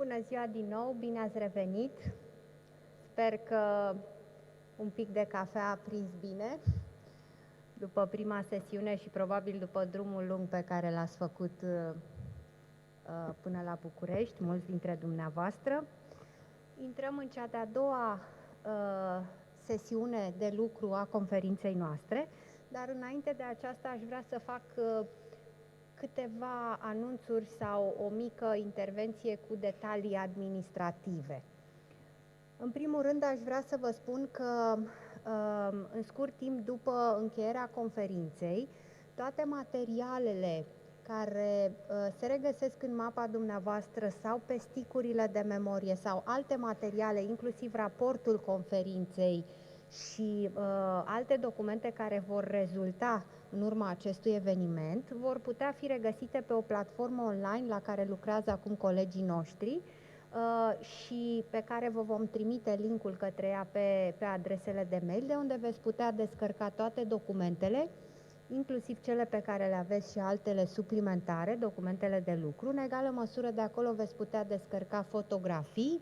Bună ziua din nou, bine ați revenit. Sper că un pic de cafea a prins bine după prima sesiune și probabil după drumul lung pe care l-ați făcut până la București, mulți dintre dumneavoastră. Intrăm în cea de-a doua sesiune de lucru a conferinței noastre, dar înainte de aceasta aș vrea să fac câteva anunțuri sau o mică intervenție cu detalii administrative. În primul rând, aș vrea să vă spun că în scurt timp după încheierea conferinței, toate materialele care se regăsesc în mapa dumneavoastră sau pe sticurile de memorie sau alte materiale, inclusiv raportul conferinței și alte documente care vor rezulta în urma acestui eveniment, vor putea fi regăsite pe o platformă online la care lucrează acum colegii noștri și pe care vă vom trimite linkul către ea pe adresele de mail, de unde veți putea descărca toate documentele, inclusiv cele pe care le aveți și altele suplimentare, documentele de lucru. În egală măsură, de acolo veți putea descărca fotografii,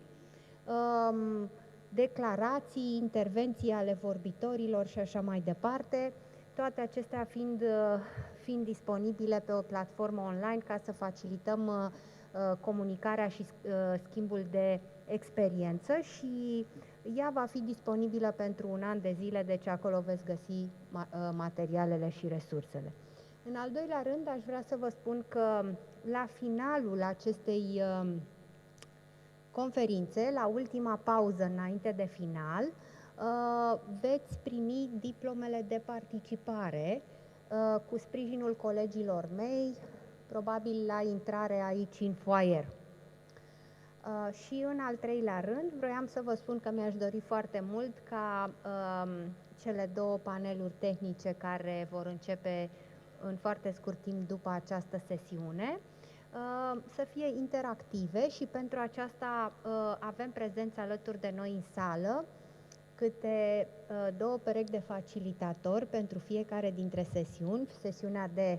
declarații, intervenții ale vorbitorilor și așa mai departe, toate acestea fiind disponibile pe o platformă online ca să facilităm comunicarea și schimbul de experiență, și ea va fi disponibilă pentru un an de zile, deci acolo veți găsi materialele și resursele. În al doilea rând, aș vrea să vă spun că la finalul acestei conferințe, la ultima pauză înainte de final, veți primi diplomele de participare cu sprijinul colegilor mei, probabil la intrare aici în foaier. Și în al treilea rând, vroiam să vă spun că mi-aș dori foarte mult ca cele două paneluri tehnice care vor începe în foarte scurt timp după această sesiune să fie interactive, și pentru aceasta avem prezenți alături de noi în sală câte două perechi de facilitatori pentru fiecare dintre sesiuni, sesiunea de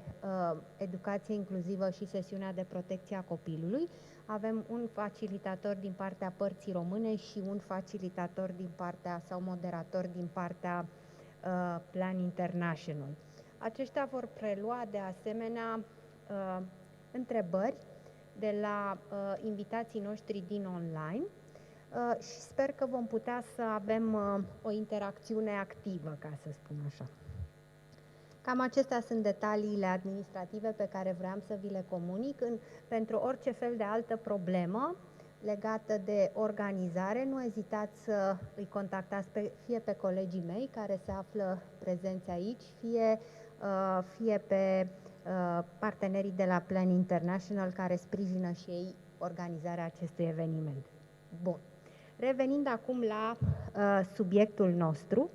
educație inclusivă și sesiunea de protecție a copilului. Avem un facilitator din partea părții române și un facilitator din partea, sau moderator din partea Plan International. Aceștia vor prelua de asemenea întrebări de la invitații noștri din online și sper că vom putea să avem o interacțiune activă, ca să spun așa. Cam acestea sunt detaliile administrative pe care vreau să vi le comunic. Pentru orice fel de altă problemă legată de organizare, nu ezitați să îi contactați fie pe colegii mei care se află prezenți aici, fie pe partenerii de la Plan International care sprijină și ei organizarea acestui eveniment. Bun. Revenind acum la subiectul nostru,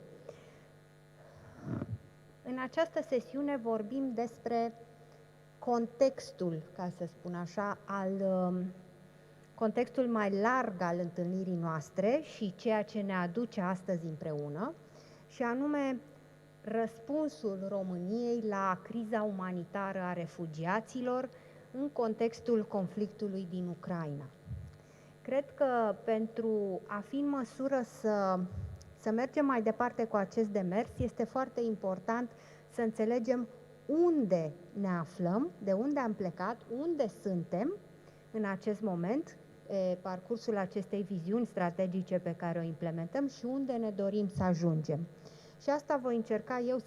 în această sesiune vorbim despre contextul, ca să spun așa, contextul mai larg al întâlnirii noastre și ceea ce ne aduce astăzi împreună, și anume răspunsul României la criza umanitară a refugiaților în contextul conflictului din Ucraina. Cred că pentru a fi în măsură să mergem mai departe cu acest demers, este foarte important să înțelegem unde ne aflăm, de unde am plecat, unde suntem în acest moment, pe parcursul acestei viziuni strategice pe care o implementăm, și unde ne dorim să ajungem. Și asta voi încerca eu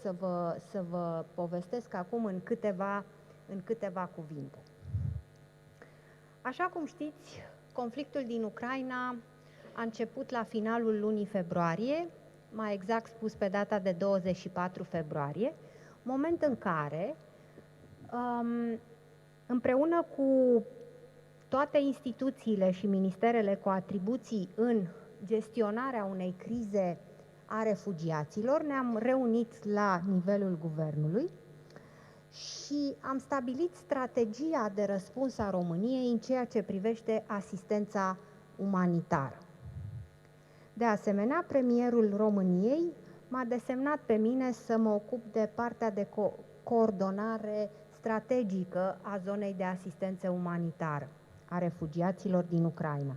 să vă povestesc acum în câteva cuvinte. Așa cum știți, conflictul din Ucraina a început la finalul lunii februarie, mai exact spus pe data de 24 februarie, moment în care, împreună cu toate instituțiile și ministerele cu atribuții în gestionarea unei crize a refugiaților, ne-am reunit la nivelul guvernului și am stabilit strategia de răspuns a României în ceea ce privește asistența umanitară. De asemenea, premierul României m-a desemnat pe mine să mă ocup de partea de coordonare strategică a zonei de asistență umanitară a refugiaților din Ucraina.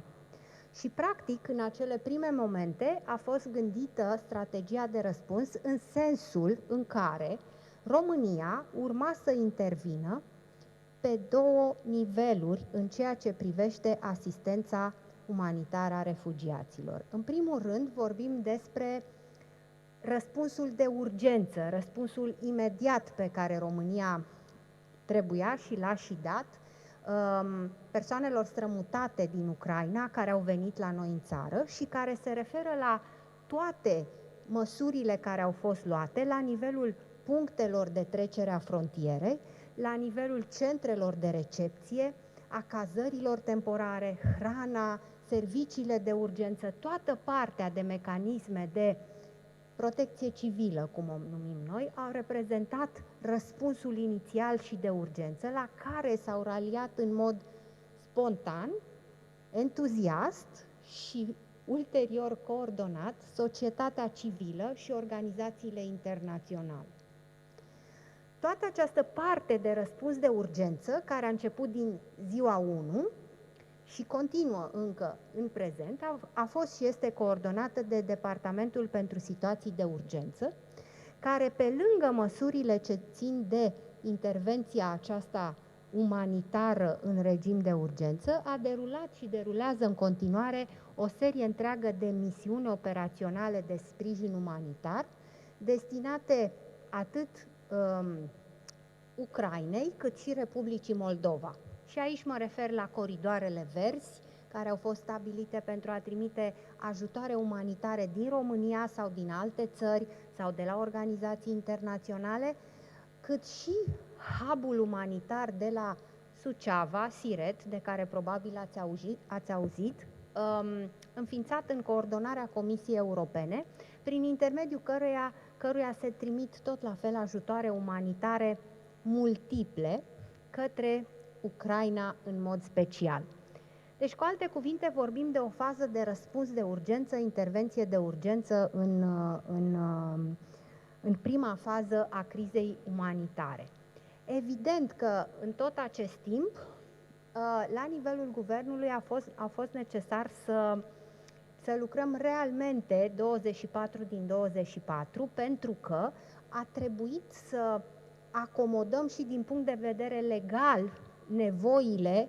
Și, practic, în acele prime momente a fost gândită strategia de răspuns în sensul în care România urma să intervină pe două niveluri în ceea ce privește asistența umanitară a refugiaților. În primul rând, vorbim despre răspunsul de urgență, răspunsul imediat pe care România trebuia și l-a și dat persoanelor strămutate din Ucraina care au venit la noi în țară și care se referă la toate măsurile care au fost luate la nivelul punctelor de trecere a frontierei, la nivelul centrelor de recepție, a cazărilor temporare, hrana, serviciile de urgență, toată partea de mecanisme de protecție civilă, cum o numim noi, au reprezentat răspunsul inițial și de urgență, la care s-au raliat în mod spontan, entuziast și ulterior coordonat societatea civilă și organizațiile internaționale. Toată această parte de răspuns de urgență, care a început din ziua 1 și continuă încă în prezent, a fost și este coordonată de Departamentul pentru Situații de Urgență, care, pe lângă măsurile ce țin de intervenția aceasta umanitară în regim de urgență, a derulat și derulează în continuare o serie întreagă de misiuni operaționale de sprijin umanitar, destinate atât Ucrainei, cât și Republicii Moldova. Și aici mă refer la coridoarele verzi, care au fost stabilite pentru a trimite ajutoare umanitare din România sau din alte țări sau de la organizații internaționale, cât și hub-ul umanitar de la Suceava, Siret, de care probabil ați auzit, înființat în coordonarea Comisiei Europene, prin intermediul căruia se trimit tot la fel ajutoare umanitare multiple către Ucraina în mod special. Deci, cu alte cuvinte, vorbim de o fază de răspuns de urgență, intervenție de urgență în prima fază a crizei umanitare. Evident că în tot acest timp, la nivelul guvernului a fost necesar să lucrăm realmente 24 din 24, pentru că a trebuit să acomodăm și din punct de vedere legal nevoile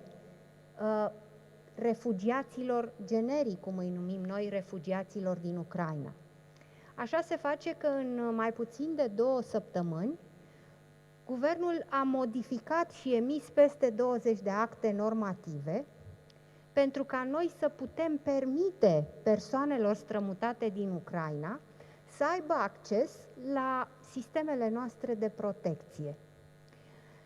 refugiaților generici, cum îi numim noi, refugiaților din Ucraina. Așa se face că în mai puțin de 2 săptămâni, guvernul a modificat și emis peste 20 de acte normative pentru ca noi să putem permite persoanelor strămutate din Ucraina să aibă acces la sistemele noastre de protecție.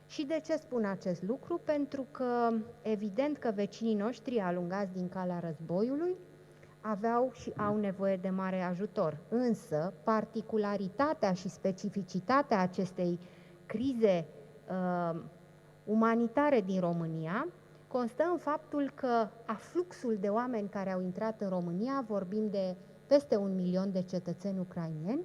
Și de ce spun acest lucru? Pentru că, evident că vecinii noștri alungați din calea războiului aveau și au nevoie de mare ajutor. Însă, particularitatea și specificitatea acestei crize umanitare din România constă în faptul că afluxul de oameni care au intrat în România, vorbim de peste 1 milion de cetățeni ucraineni,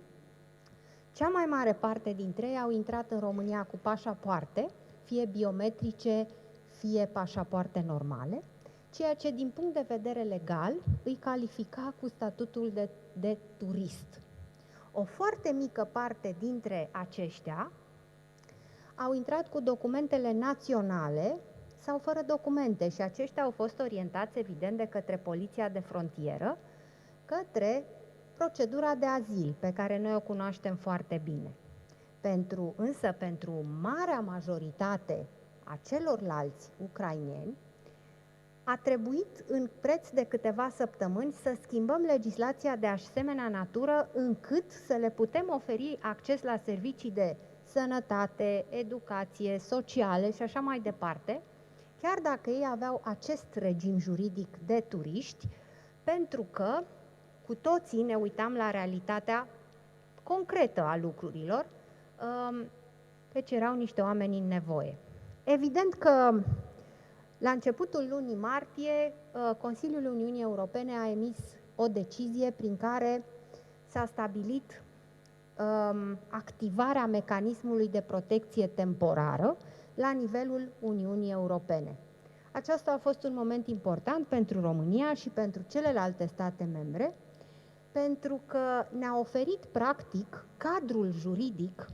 cea mai mare parte dintre ei au intrat în România cu pașapoarte, fie biometrice, fie pașapoarte normale, ceea ce din punct de vedere legal îi califica cu statutul de turist. O foarte mică parte dintre aceștia au intrat cu documentele naționale sau fără documente și aceștia au fost orientați, evident, de către Poliția de Frontieră, către procedura de azil, pe care noi o cunoaștem foarte bine. Însă, pentru marea majoritate a celorlalți ucraineni, a trebuit în preț de câteva săptămâni să schimbăm legislația de asemenea natură încât să le putem oferi acces la servicii de sănătate, educație, sociale și așa mai departe, chiar dacă ei aveau acest regim juridic de turiști, pentru că cu toții ne uitam la realitatea concretă a lucrurilor, căci erau niște oameni în nevoie. Evident că la începutul lunii martie, Consiliul Uniunii Europene a emis o decizie prin care s-a stabilit activarea mecanismului de protecție temporară la nivelul Uniunii Europene. Aceasta a fost un moment important pentru România și pentru celelalte state membre, pentru că ne-a oferit, practic, cadrul juridic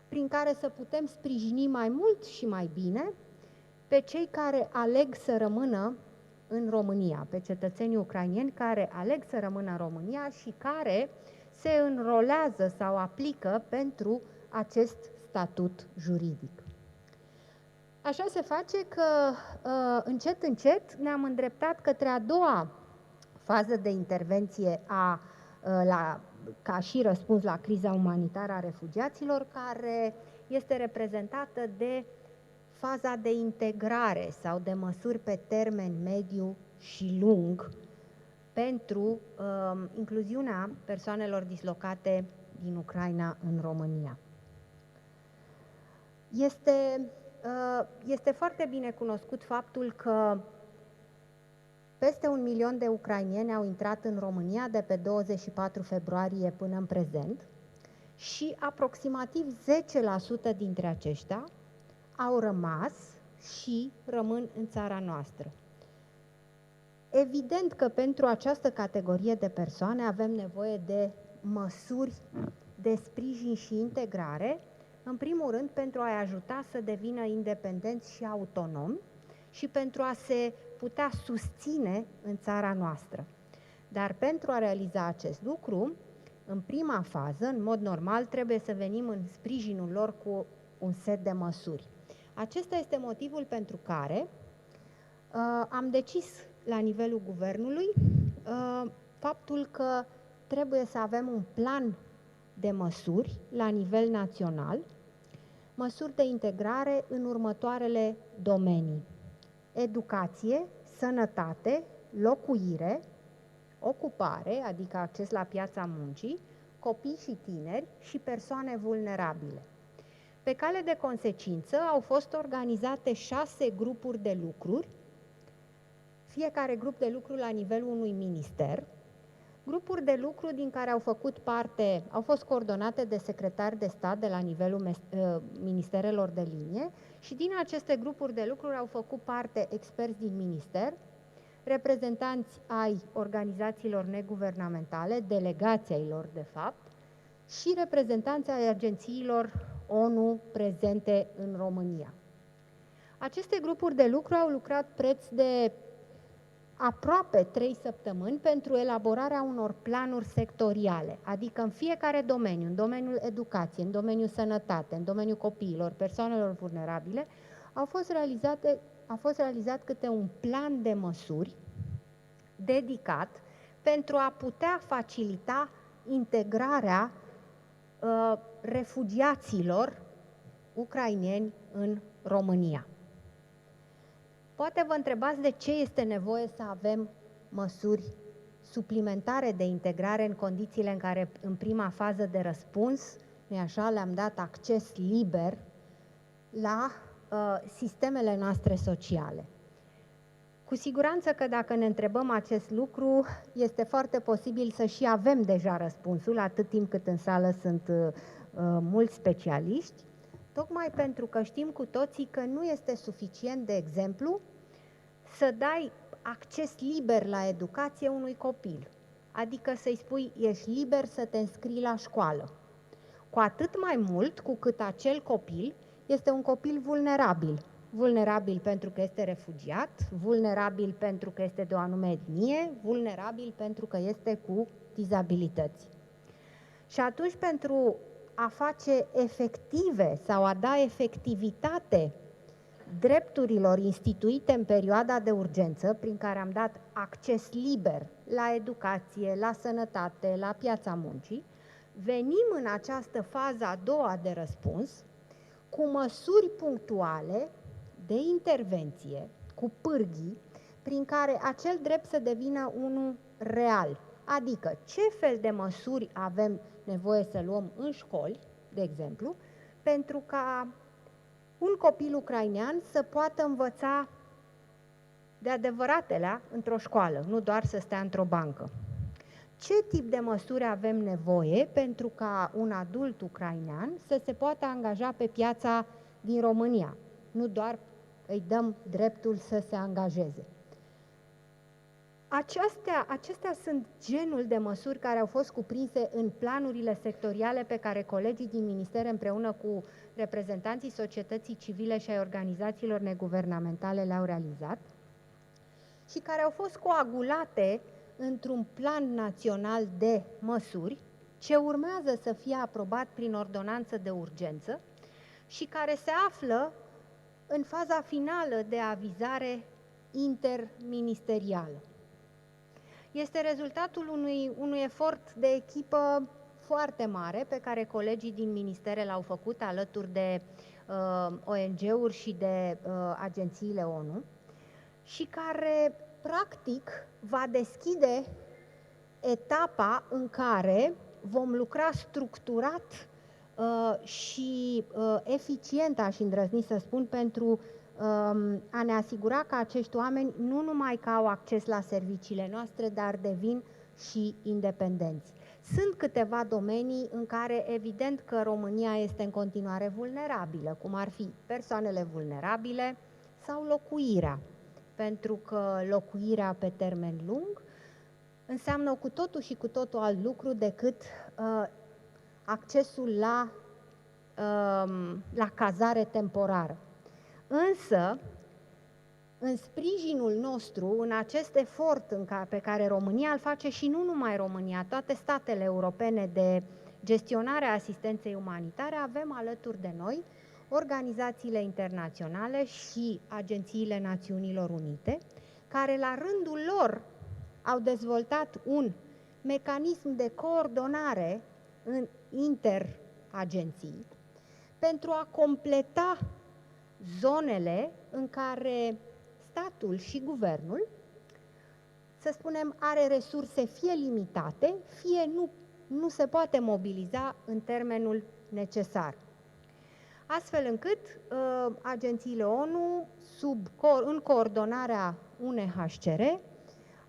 prin care să putem sprijini mai mult și mai bine pe cei care aleg să rămână în România, pe cetățenii ucraineni care aleg să rămână în România și care se înrolează sau aplică pentru acest statut juridic. Așa se face că încet, încet ne-am îndreptat către a doua fază de intervenție ca și răspuns la criza umanitară a refugiaților, care este reprezentată de faza de integrare sau de măsuri pe termen mediu și lung pentru incluziunea persoanelor dislocate din Ucraina în România. Este foarte bine cunoscut faptul că peste 1 milion de ucraineni au intrat în România de pe 24 februarie până în prezent și aproximativ 10% dintre aceștia au rămas și rămân în țara noastră. Evident că pentru această categorie de persoane avem nevoie de măsuri de sprijin și integrare, în primul rând pentru a-i ajuta să devină independenți și autonomi și pentru a se putea susține în țara noastră. Dar pentru a realiza acest lucru, în prima fază, în mod normal, trebuie să venim în sprijinul lor cu un set de măsuri. Acesta este motivul pentru care am decis la nivelul guvernului faptul că trebuie să avem un plan de măsuri la nivel național, măsuri de integrare în următoarele domenii: educație, sănătate, locuire, ocupare, adică acces la piața muncii, copii și tineri și persoane vulnerabile. Pe cale de consecință au fost organizate 6 grupuri de lucruri, fiecare grup de lucru la nivelul unui minister, grupuri de lucru din care au fost coordonate de secretari de stat de la nivelul ministerelor de linie și din aceste grupuri de lucru au făcut parte experți din minister, reprezentanți ai organizațiilor neguvernamentale, delegații ai lor de fapt, și reprezentanți ai agențiilor ONU prezente în România. Aceste grupuri de lucru au lucrat preț de aproape 3 săptămâni pentru elaborarea unor planuri sectoriale, adică în fiecare domeniu, în domeniul educației, în domeniul sănătate, în domeniul copiilor, persoanelor vulnerabile, a fost realizat câte un plan de măsuri dedicat pentru a putea facilita integrarea refugiaților ucraineni în România. Poate vă întrebați de ce este nevoie să avem măsuri suplimentare de integrare în condițiile în care în prima fază de răspuns, nu-i așa, le-am dat acces liber la sistemele noastre sociale. Cu siguranță că dacă ne întrebăm acest lucru, este foarte posibil să și avem deja răspunsul, atât timp cât în sală sunt mulți specialiști, tocmai pentru că știm cu toții că nu este suficient, de exemplu, să dai acces liber la educație unui copil, adică să-i spui, ești liber să te înscrii la școală. Cu atât mai mult cu cât acel copil este un copil vulnerabil. Vulnerabil pentru că este refugiat, vulnerabil pentru că este de o anume etnie, vulnerabil pentru că este cu dizabilități. Și atunci, pentru a face efective sau a da efectivitate drepturilor instituite în perioada de urgență, prin care am dat acces liber la educație, la sănătate, la piața muncii, venim în această fază a doua de răspuns cu măsuri punctuale de intervenție, cu pârghii, prin care acel drept să devină unul real. Adică, ce fel de măsuri avem nevoie să luăm în școli, de exemplu, pentru ca un copil ucrainean să poată învăța de adevăratele într-o școală, nu doar să stea într-o bancă. Ce tip de măsuri avem nevoie pentru ca un adult ucrainean să se poată angaja pe piața din România, nu doar îi dăm dreptul să se angajeze. Acestea sunt genul de măsuri care au fost cuprinse în planurile sectoriale pe care colegii din ministere împreună cu reprezentanții societății civile și ai organizațiilor neguvernamentale le-au realizat și care au fost coagulate într-un plan național de măsuri ce urmează să fie aprobat prin ordonanță de urgență și care se află în faza finală de avizare interministerială. Este rezultatul unui efort de echipă foarte mare pe care colegii din ministere l-au făcut alături de ONG-uri și de agențiile ONU și care, practic, va deschide etapa în care vom lucra structurat și eficient, aș îndrăzni să spun, pentru a ne asigura că acești oameni nu numai că au acces la serviciile noastre, dar devin și independenți. Sunt câteva domenii în care evident că România este în continuare vulnerabilă, cum ar fi persoanele vulnerabile sau locuirea, pentru că locuirea pe termen lung înseamnă cu totul și cu totul alt lucru decât accesul la cazare temporară. Însă, în sprijinul nostru, în acest efort pe care România îl face și nu numai România, toate statele europene de gestionare a asistenței umanitare, avem alături de noi organizațiile internaționale și agențiile Națiunilor Unite, care la rândul lor au dezvoltat un mecanism de coordonare în interagenții pentru a completa zonele în care statul și guvernul, să spunem, are resurse fie limitate, fie nu se poate mobiliza în termenul necesar. Astfel încât agențiile ONU, în coordonarea UNHCR,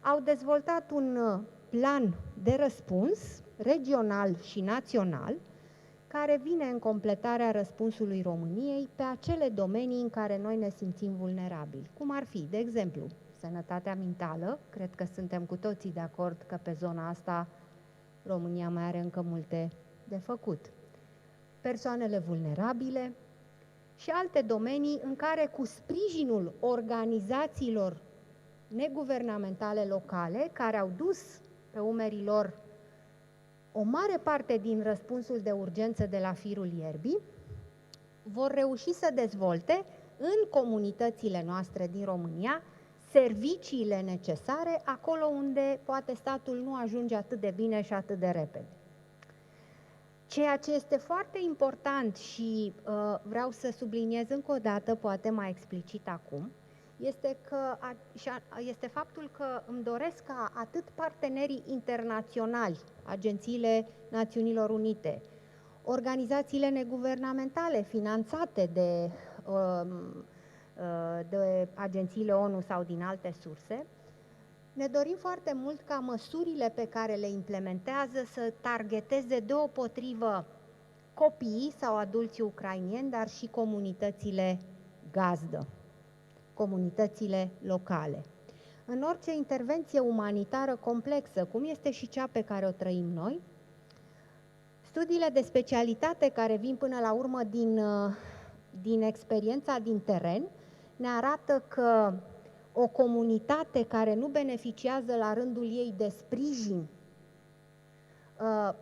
au dezvoltat un plan de răspuns regional și național care vine în completarea răspunsului României pe acele domenii în care noi ne simțim vulnerabili. Cum ar fi, de exemplu, sănătatea mentală, cred că suntem cu toții de acord că pe zona asta România mai are încă multe de făcut. Persoanele vulnerabile și alte domenii în care cu sprijinul organizațiilor neguvernamentale locale, care au dus pe umerii lor o mare parte din răspunsul de urgență de la firul ierbii, vor reuși să dezvolte în comunitățile noastre din România serviciile necesare acolo unde poate statul nu ajunge atât de bine și atât de repede. Ceea ce este foarte important și vreau să subliniez încă o dată, poate mai explicit acum, este faptul că îmi doresc ca atât partenerii internaționali, agențiile Națiunilor Unite, organizațiile neguvernamentale finanțate de agențiile ONU sau din alte surse, ne dorim foarte mult ca măsurile pe care le implementează să targeteze deopotrivă copiii sau adulții ucraineni, dar și comunitățile gazdă, comunitățile locale. În orice intervenție umanitară complexă, cum este și cea pe care o trăim noi, studiile de specialitate care vin până la urmă din experiența din teren ne arată că o comunitate care nu beneficiază la rândul ei de sprijin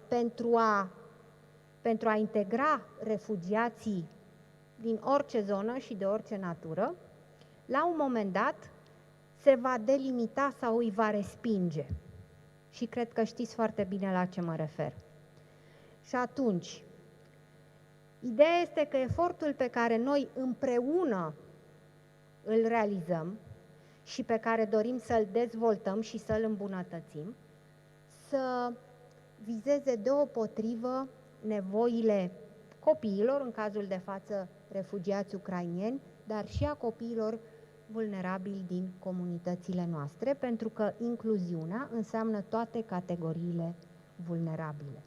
pentru a integra refugiații din orice zonă și de orice natură, la un moment dat se va delimita sau îi va respinge. Și cred că știți foarte bine la ce mă refer. Și atunci, ideea este că efortul pe care noi împreună îl realizăm și pe care dorim să-l dezvoltăm și să-l îmbunătățim, să vizeze deopotrivă nevoile copiilor, în cazul de față refugiați ucraineni, dar și a copiilor vulnerabili din comunitățile noastre, pentru că incluziunea înseamnă toate categoriile vulnerabile.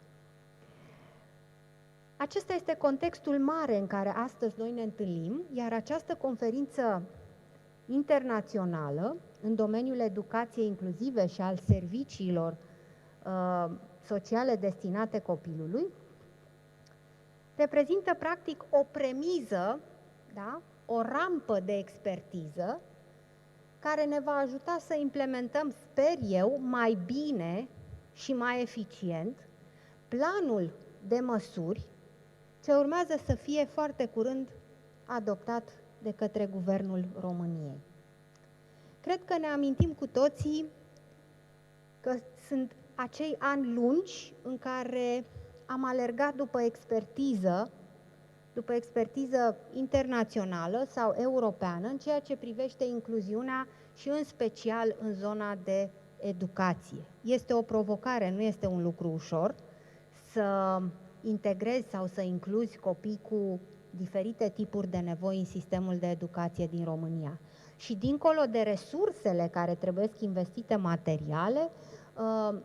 Acesta este contextul mare în care astăzi noi ne întâlnim, iar această conferință internațională în domeniul educației inclusive și al serviciilor sociale destinate copilului, reprezintă practic o premiză, da? O rampă de expertiză care ne va ajuta să implementăm, sper eu, mai bine și mai eficient planul de măsuri ce urmează să fie foarte curând adoptat de către Guvernul României. Cred că ne amintim cu toții că sunt acei ani lungi în care am alergat după expertiză internațională sau europeană în ceea ce privește incluziunea și în special în zona de educație. Este o provocare, nu este un lucru ușor să integrezi sau să incluzi copii cu diferite tipuri de nevoi în sistemul de educație din România. Și dincolo de resursele care trebuie investite materiale,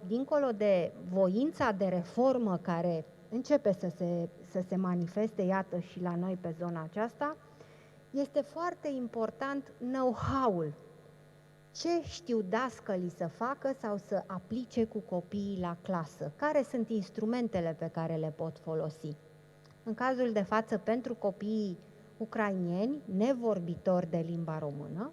dincolo de voința de reformă care începe să se manifeste, iată, și la noi pe zona aceasta, este foarte important know-how-ul. Ce știu dascălii să facă sau să aplice cu copiii la clasă? Care sunt instrumentele pe care le pot folosi? În cazul de față, pentru copiii ucraineni, nevorbitori de limba română,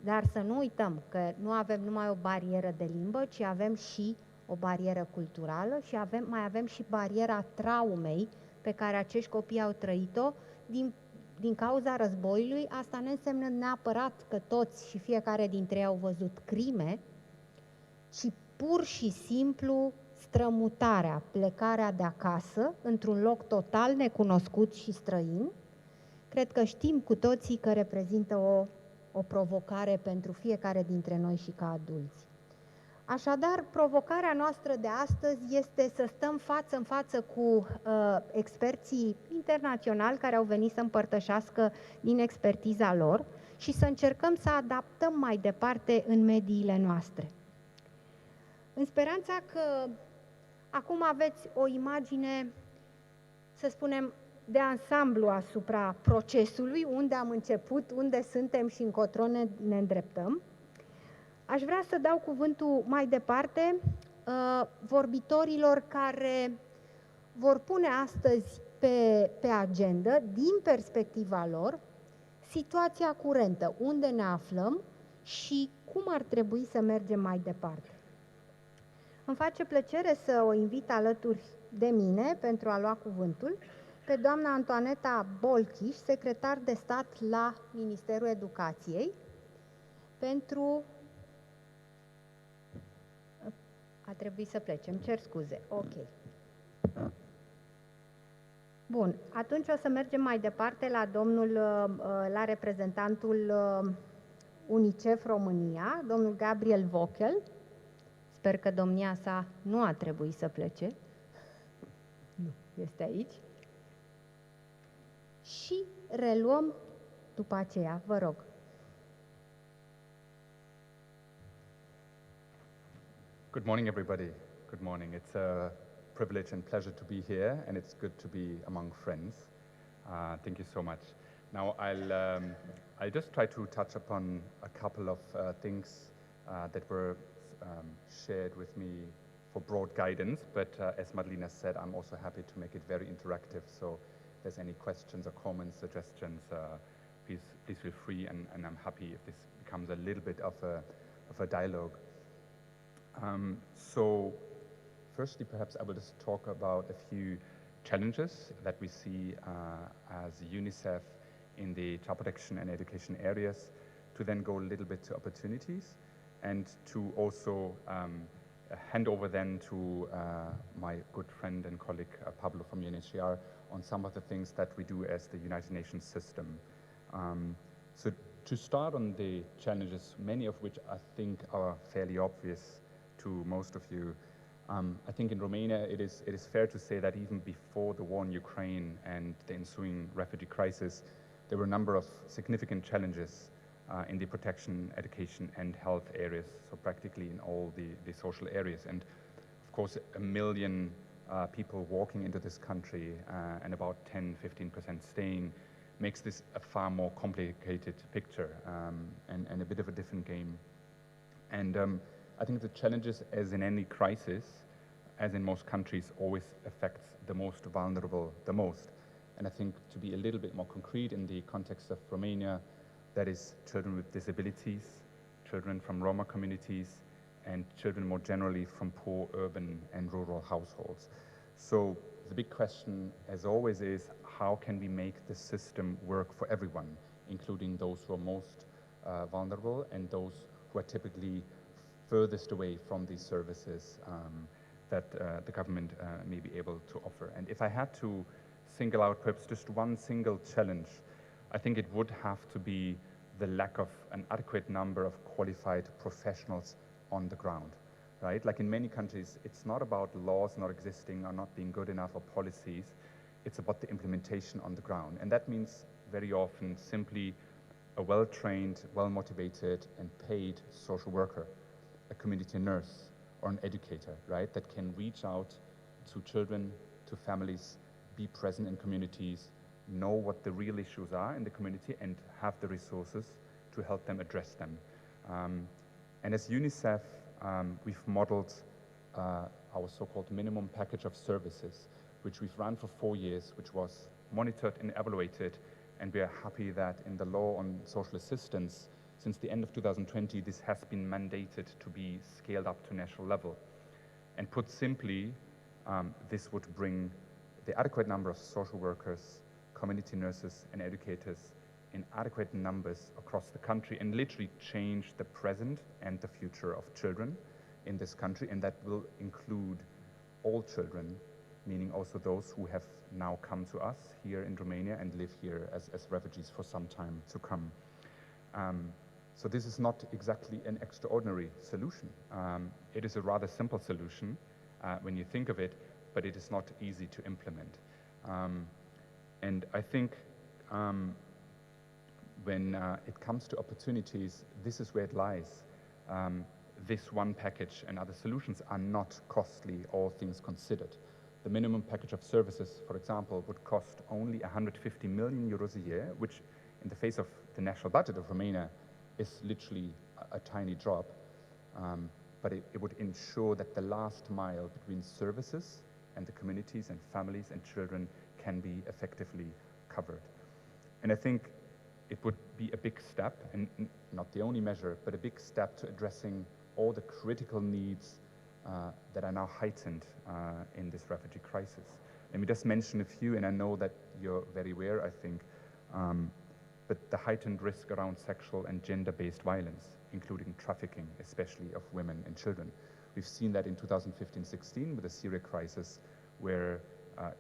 dar să nu uităm că nu avem numai o barieră de limbă, ci avem și o barieră culturală și mai avem și bariera traumei pe care acești copii au trăit-o din cauza războiului. Asta nu înseamnă neapărat că toți și fiecare dintre ei au văzut crime, ci pur și simplu strămutarea, plecarea de acasă într-un loc total necunoscut și străin. Cred că știm cu toții că reprezintă o provocare pentru fiecare dintre noi și ca adulți. Așadar, provocarea noastră de astăzi este să stăm față în față cu experții internaționali care au venit să împărtășească din expertiza lor și să încercăm să adaptăm mai departe în mediile noastre. În speranța că acum aveți o imagine, să spunem, de ansamblu asupra procesului, unde am început, unde suntem și încotro ne îndreptăm, aș vrea să dau cuvântul mai departe vorbitorilor care vor pune astăzi pe agenda, din perspectiva lor, situația curentă, unde ne aflăm și cum ar trebui să mergem mai departe. Îmi face plăcere să o invit alături de mine pentru a lua cuvântul pe doamna Antoaneta Bolchiș, secretar de stat la Ministerul Educației, pentru... A trebuit să plece, îmi cer scuze. Ok. Bun, atunci o să mergem mai departe la reprezentantul UNICEF România, domnul Gabriel Vockel. Sper că domnia sa nu a trebuit să plece. Nu, este aici. Și reluăm după aceea, vă rog. Good morning, everybody. Good morning. It's a privilege and pleasure to be here, and it's good to be among friends. Thank you so much. Now, I'll just try to touch upon a couple of things that were shared with me for broad guidance, but as Madalina said, I'm also happy to make it very interactive, so if there's any questions or comments, suggestions, please feel free, and I'm happy if this becomes a little bit of a dialogue. So firstly, perhaps I will just talk about a few challenges that we see as UNICEF in the child protection and education areas, to then go a little bit to opportunities, and to also hand over then to my good friend and colleague Pablo from UNHCR on some of the things that we do as the United Nations system. So to start on the challenges, many of which I think are fairly obvious to most of you, I think in Romania it is fair to say that even before the war in Ukraine and the ensuing refugee crisis, there were a number of significant challenges in the protection, education and health areas, so practically in all the social areas. And of course, 1 million people walking into this country and about 10-15% staying makes this a far more complicated picture and a bit of a different game. And I think the challenges, as in any crisis, as in most countries, always affects the most vulnerable the most. And I think to be a little bit more concrete in the context of Romania, that is children with disabilities, children from Roma communities, and children more generally from poor urban and rural households. So the big question, as always, is how can we make the system work for everyone, including those who are most vulnerable and those who are typically furthest away from these services that the government may be able to offer. And if I had to single out perhaps just one single challenge, I think it would have to be the lack of an adequate number of qualified professionals on the ground, right? Like in many countries, it's not about laws not existing or not being good enough or policies, it's about the implementation on the ground. And that means very often simply a well-trained, well-motivated and paid social worker, a community nurse or an educator, right? That can reach out to children, to families, be present in communities, know what the real issues are in the community and have the resources to help them address them. And as UNICEF, we've modeled our so-called minimum package of services, which we've run for 4 years, which was monitored and evaluated. And we are happy that in the law on social assistance, since the end of 2020, this has been mandated to be scaled up to national level. And put simply, this would bring the adequate number of social workers, community nurses and educators in adequate numbers across the country and literally change the present and the future of children in this country. And that will include all children, meaning also those who have now come to us here in Romania and live here as refugees for some time to come. So this is not exactly an extraordinary solution. It is a rather simple solution when you think of it, but it is not easy to implement. And I think when it comes to opportunities, this is where it lies. This one package and other solutions are not costly, all things considered. The minimum package of services, for example, would cost only 150 million euros a year, which in the face of the national budget of Romania is literally a tiny drop. But it would ensure that the last mile between services and the communities and families and children can be effectively covered. And I think it would be a big step, and not the only measure, but a big step to addressing all the critical needs that are now heightened in this refugee crisis. Let me just mention a few, and I know that you're very aware, I think, but the heightened risk around sexual and gender-based violence, including trafficking, especially of women and children. We've seen that in 2015-16 with the Syria crisis, where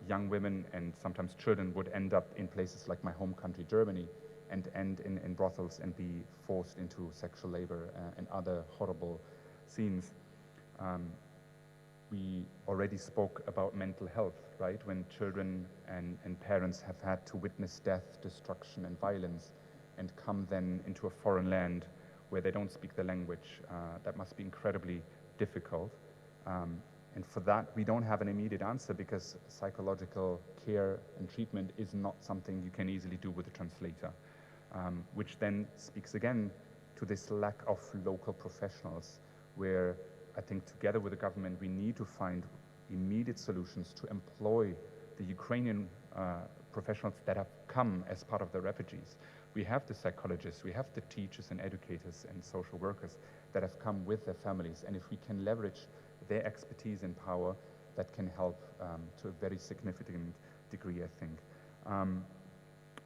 young women and sometimes children would end up in places like my home country, Germany, and end in brothels and be forced into sexual labor and other horrible scenes. We already spoke about mental health, right? When children and parents have had to witness death, destruction, and violence, and come then into a foreign land where they don't speak the language, that must be incredibly difficult. And for that, we don't have an immediate answer because psychological care and treatment is not something you can easily do with a translator, which then speaks again to this lack of local professionals, where I think together with the government, we need to find immediate solutions to employ the Ukrainian professionals that have come as part of the refugees. We have the psychologists, we have the teachers and educators and social workers that have come with their families. And if we can leverage their expertise and power, that can help to a very significant degree, I think.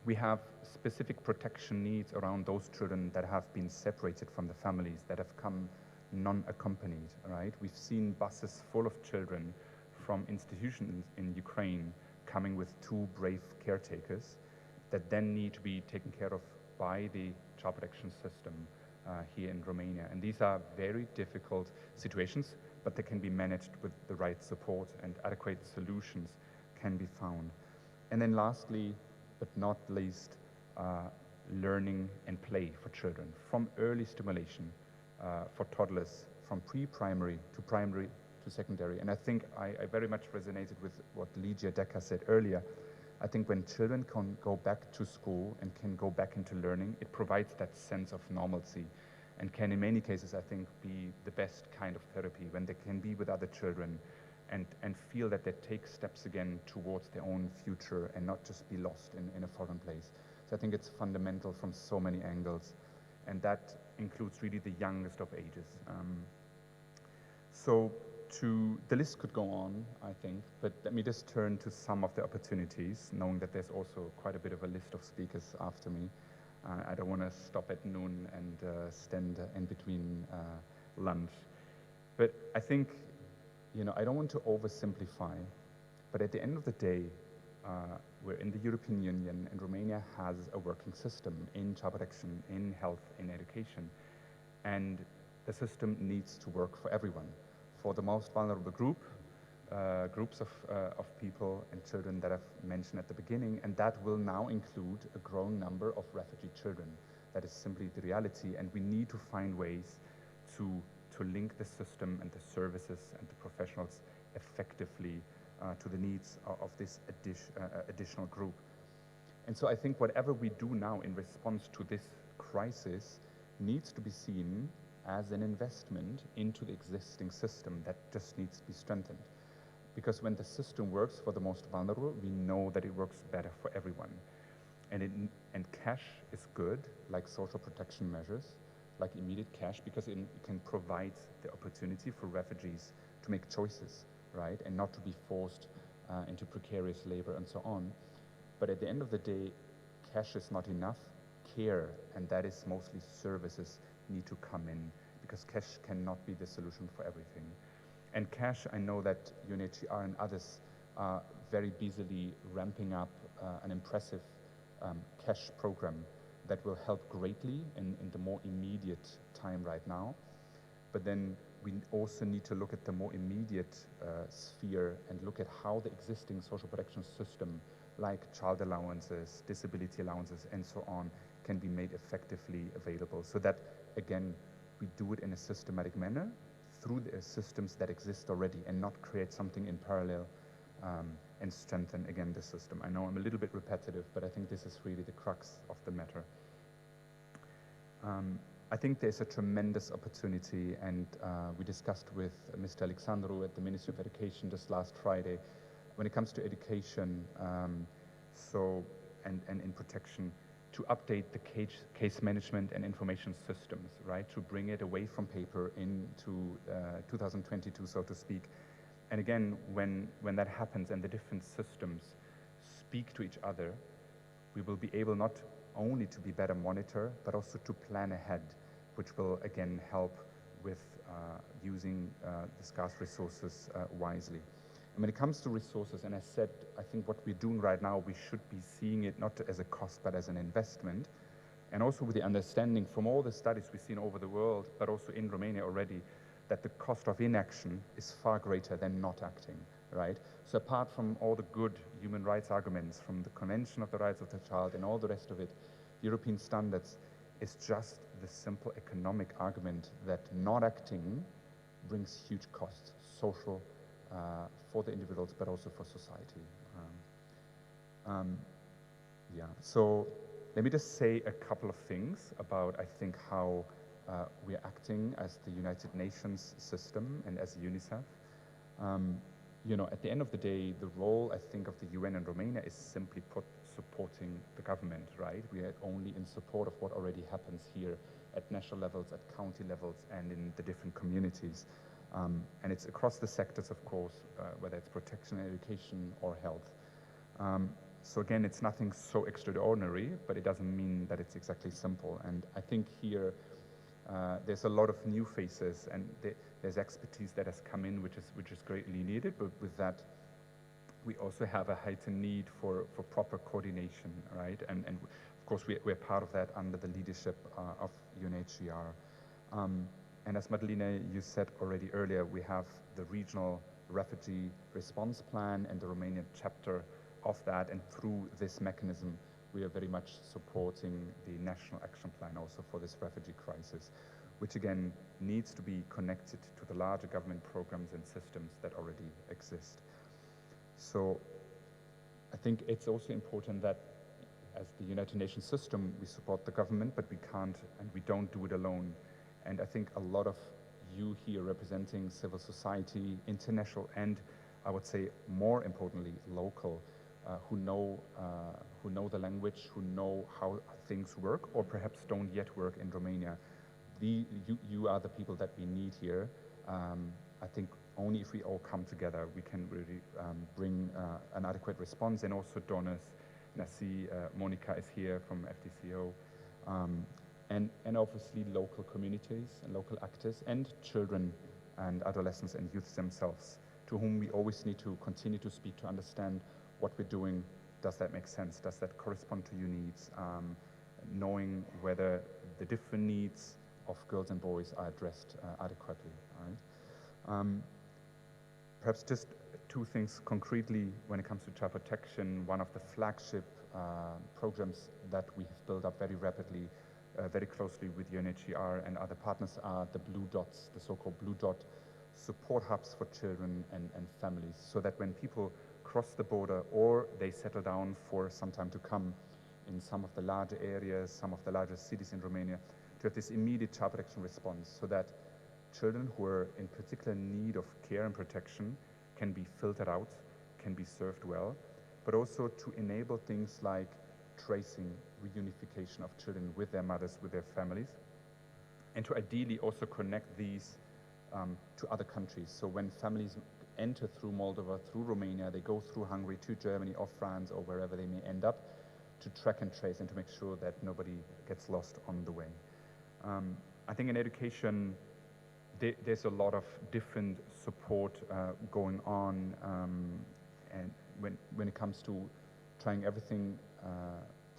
We have specific protection needs around those children that have been separated from the families, that have come non-accompanied, right? We've seen buses full of children from institutions in Ukraine coming with 2 brave caretakers that then need to be taken care of by the child protection system here in Romania. And these are very difficult situations, but they can be managed with the right support, and adequate solutions can be found. And then lastly, but not least, learning and play for children, from early stimulation for toddlers, from pre-primary to primary to secondary. And I think I very much resonated with what Ligia Decker said earlier, I think when children can go back to school and can go back into learning, it provides that sense of normalcy and can in many cases, I think, be the best kind of therapy when they can be with other children and feel that they take steps again towards their own future and not just be lost in a foreign place. So I think it's fundamental from so many angles, and that includes really the youngest of ages. The list could go on, I think, but let me just turn to some of the opportunities, knowing that there's also quite a bit of a list of speakers after me. I don't want to stop at noon and stand in between lunch. But I think, I don't want to oversimplify, but at the end of the day, we're in the European Union, and Romania has a working system in child protection, in health, in education, and the system needs to work for everyone. For the most vulnerable groups of people and children that I've mentioned at the beginning, and that will now include a growing number of refugee children. That is simply the reality, and we need to find ways to link the system and the services and the professionals effectively to the needs of this additional group. And so I think whatever we do now in response to this crisis needs to be seen as an investment into the existing system that just needs to be strengthened. Because when the system works for the most vulnerable, we know that it works better for everyone. And cash is good, like social protection measures, like immediate cash, because it can provide the opportunity for refugees to make choices, right? And not to be forced into precarious labor and so on. But at the end of the day, cash is not enough. Care, and that is mostly services, need to come in, because cash cannot be the solution for everything. And cash, I know that UNHCR and others are very busily ramping up an impressive cash program that will help greatly in the more immediate time right now. But then we also need to look at the more immediate sphere and look at how the existing social protection system, like child allowances, disability allowances, and so on, can be made effectively available, so that, again, we do it in a systematic manner through the systems that exist already and not create something in parallel and strengthen, again, the system. I know I'm a little bit repetitive, but I think this is really the crux of the matter. I think there's a tremendous opportunity, and we discussed with Mr. Alexandru at the Ministry of Education just last Friday, when it comes to education and in protection, to update the case management and information systems, right? To bring it away from paper into 2022, so to speak. And again, when that happens and the different systems speak to each other, we will be able not only to be better monitor, but also to plan ahead, which will again help with using the scarce resources wisely. And when it comes to resources, and I said, I think what we're doing right now, we should be seeing it not as a cost, but as an investment. And also with the understanding from all the studies we've seen over the world, but also in Romania already, that the cost of inaction is far greater than not acting, right? So apart from all the good human rights arguments from the Convention of the Rights of the Child and all the rest of it, European standards is just the simple economic argument that not acting brings huge costs, social, for the individuals, but also for society. So let me just say a couple of things about, I think, how we're acting as the United Nations system and as UNICEF. At the end of the day, the role, I think, of the UN in Romania is simply put supporting the government, right? We are only in support of what already happens here at national levels, at county levels, and in the different communities. And it's across the sectors, of course, whether it's protection, education, or health. So again, it's nothing so extraordinary, but it doesn't mean that it's exactly simple. And I think here, there's a lot of new faces, and there's expertise that has come in, which is greatly needed. But with that, we also have a heightened need for proper coordination, right? And of course, we're part of that under the leadership of UNHCR. And as Madalina, you said already earlier, we have the regional refugee response plan and the Romanian chapter of that. And through this mechanism, we are very much supporting the national action plan also for this refugee crisis, which again needs to be connected to the larger government programs and systems that already exist. So I think think it's also important that as the United Nations system, we support the government, but we can't and we don't do it alone. And I think a lot of you here representing civil society, international, and I would say more importantly, local, who know the language, who know how things work, or perhaps don't yet work in Romania. You are the people that we need here. I think only if we all come together, we can really bring an adequate response, and also donors. And I see Monica is here from FCDO, and obviously local communities and local actors, and children and adolescents and youths themselves, to whom we always need to continue to speak to understand what we're doing. Does that make sense? Does that correspond to your needs? Knowing whether the different needs of girls and boys are addressed adequately. Right? Perhaps just two things concretely when it comes to child protection. One of the flagship programs that we have built up very rapidly, very closely with UNHCR and other partners, are the blue dots, the so-called blue dot support hubs for children and families, so that when people cross the border or they settle down for some time to come in some of the larger areas, some of the larger cities in Romania, to have this immediate child protection response, so that children who are in particular need of care and protection can be filtered out, can be served well, but also to enable things like tracing, reunification of children with their mothers, with their families, and to ideally also connect these to other countries. So when families enter through Moldova, through Romania, they go through Hungary to Germany or France or wherever they may end up, to track and trace and to make sure that nobody gets lost on the way. I think in education, there's a lot of different support going on, and when it comes to trying everything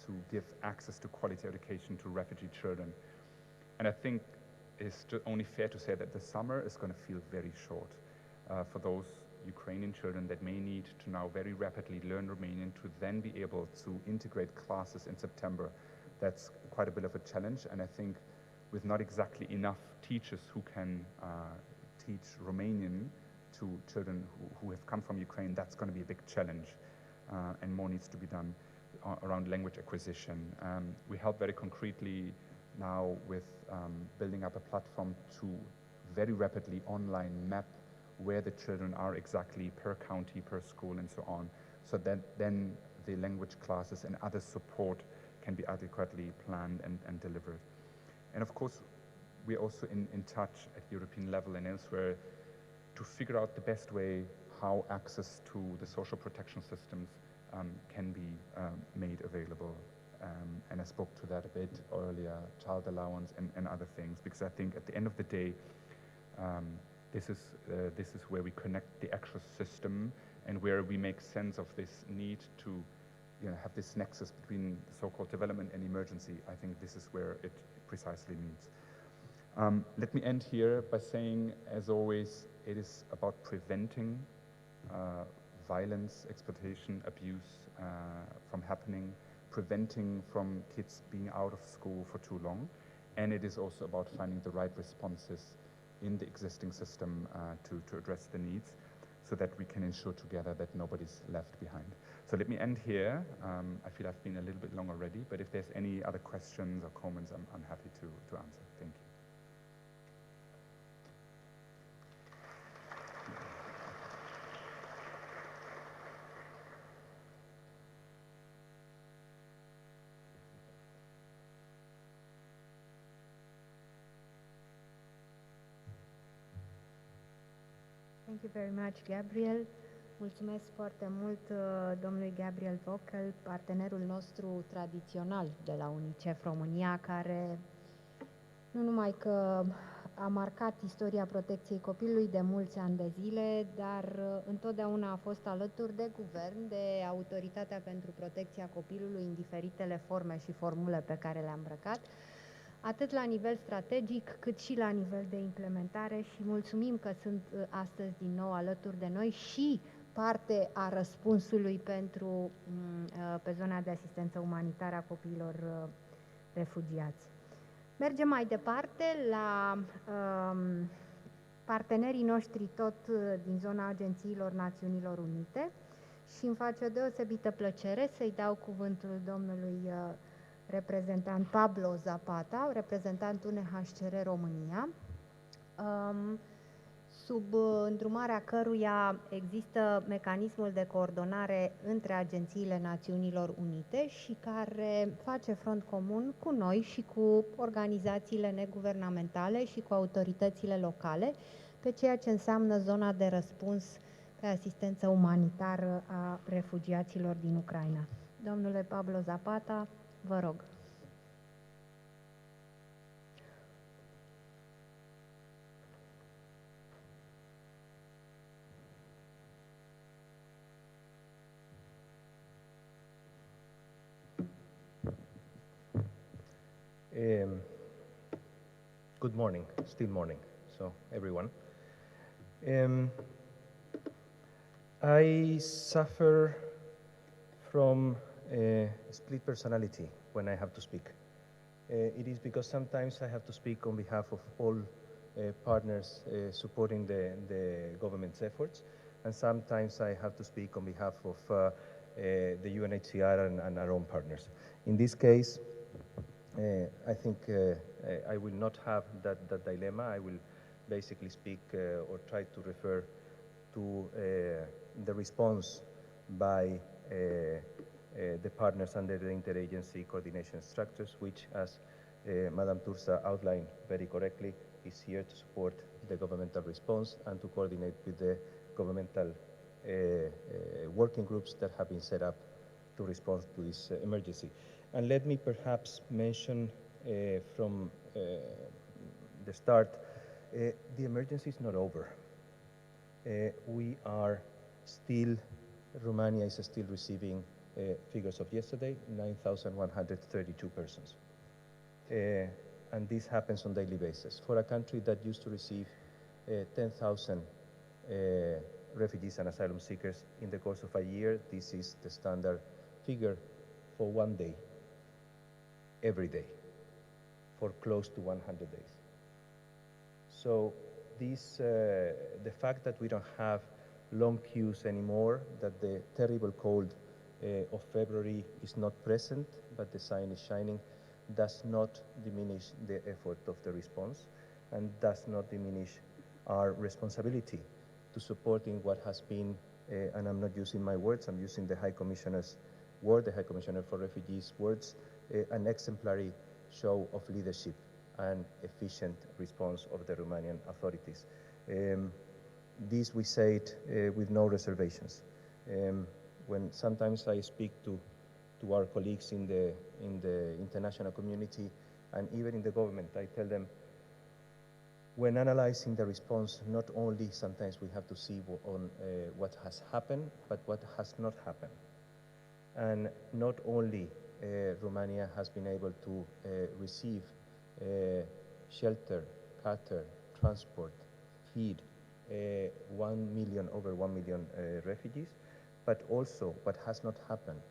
to give access to quality education to refugee children. And I think it's only fair to say that the summer is going to feel very short for those Ukrainian children that may need to now very rapidly learn Romanian to then be able to integrate classes in September. That's quite a bit of a challenge, and I think with not exactly enough teachers who can teach Romanian to children who have come from Ukraine, that's going to be a big challenge, and more needs to be done around language acquisition. We help very concretely now with building up a platform to very rapidly online map where the children are exactly per county, per school, and so on, so that then the language classes and other support can be adequately planned and delivered. And of course, we're also in touch at European level and elsewhere to figure out the best way how access to the social protection systems can be made available. And I spoke to that a bit earlier, child allowance and other things, because I think at the end of the day, this is where we connect the actual system and where we make sense of this need to have this nexus between so-called development and emergency. I think this is where it precisely means. Let me end here by saying, as always, it is about preventing violence, exploitation, abuse from happening, preventing from kids being out of school for too long, and it is also about finding the right responses in the existing system to address the needs, so that we can ensure together that nobody's left behind. So let me end here. I feel I've been a little bit long already, but if there's any other questions or comments, I'm happy to answer. Thank you. Thank you very much, Gabriel. Mulțumesc foarte mult domnului Gabriel Vockel, partenerul nostru tradițional de la UNICEF România, care nu numai că a marcat istoria protecției copilului de mulți ani de zile, dar întotdeauna a fost alături de guvern, de Autoritatea pentru Protecția Copilului în diferitele forme și formule pe care le-a îmbrăcat, atât la nivel strategic, cât și la nivel de implementare, și mulțumim că sunt astăzi din nou alături de noi și parte a răspunsului pe zona de asistență umanitară a copiilor refugiați. Mergem mai departe la partenerii noștri tot din zona agențiilor Națiunilor Unite Și îmi face o deosebită plăcere să-i dau cuvântul domnului reprezentant Pablo Zapata, reprezentant UNHCR România, sub îndrumarea căruia există mecanismul de coordonare între agențiile Națiunilor Unite și care face front comun cu noi și cu organizațiile neguvernamentale și cu autoritățile locale pe ceea ce înseamnă zona de răspuns pe asistență umanitară a refugiaților din Ucraina. Domnule Pablo Zapata, vă rog. Good morning, still morning, so everyone. I suffer from a split personality when I have to speak. It is because sometimes I have to speak on behalf of all partners supporting the government's efforts, and sometimes I have to speak on behalf of the UNHCR and our own partners. In this case, I think I will not have that dilemma. I will basically speak or try to refer to the response by the partners under the interagency coordination structures, which, as Madam Turza outlined very correctly, is here to support the governmental response and to coordinate with the governmental working groups that have been set up to respond to this emergency. And let me perhaps mention from the start, the emergency is not over. We are still, Romania is still receiving figures of yesterday, 9,132 persons. And this happens on a daily basis. For a country that used to receive 10,000 refugees and asylum seekers in the course of a year, this is the standard figure for one day, every day, for close to 100 days. So this, the fact that we don't have long queues anymore, that the terrible cold of February is not present, but the sun is shining, does not diminish the effort of the response and does not diminish our responsibility to supporting what has been, and I'm not using my words, I'm using the High Commissioner's word, the High Commissioner for Refugees' words, an exemplary show of leadership and efficient response of the Romanian authorities. This we say it with no reservations. When sometimes I speak to our colleagues in the international community and even in the government, I tell them, when analyzing the response, not only sometimes we have to see on what has happened, but what has not happened. And not only Romania has been able to receive shelter, cater, transport, feed over 1 million refugees, but also what has not happened.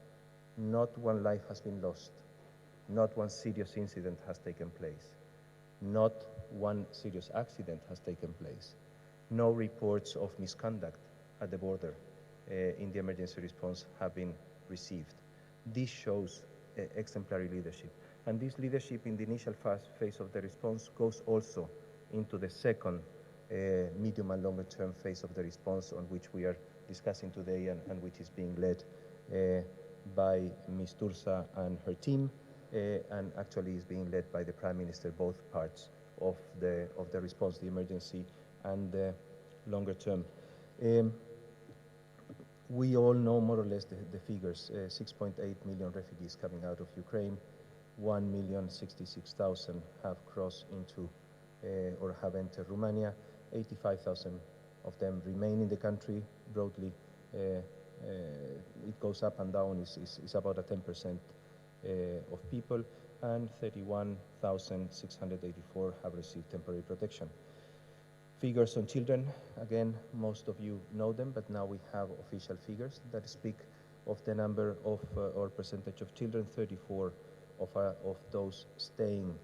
Not one life has been lost. Not one serious incident has taken place. Not one serious accident has taken place. No reports of misconduct at the border in the emergency response have been received. This shows exemplary leadership. And this leadership in the initial phase of the response goes also into the second medium and longer term phase of the response, on which we are discussing today and which is being led by Ms. Turza and her team, and actually is being led by the Prime Minister, both parts of the response, the emergency and the longer term. We all know more or less the figures, 6.8 million refugees coming out of Ukraine, 1,066,000 have crossed into or have entered Romania, 85,000 of them remain in the country. Broadly, it goes up and down, is about a 10% of people, and 31,684 have received temporary protection. Figures on children, again, most of you know them, but now we have official figures that speak of the number of or percentage of children. 34 of those staying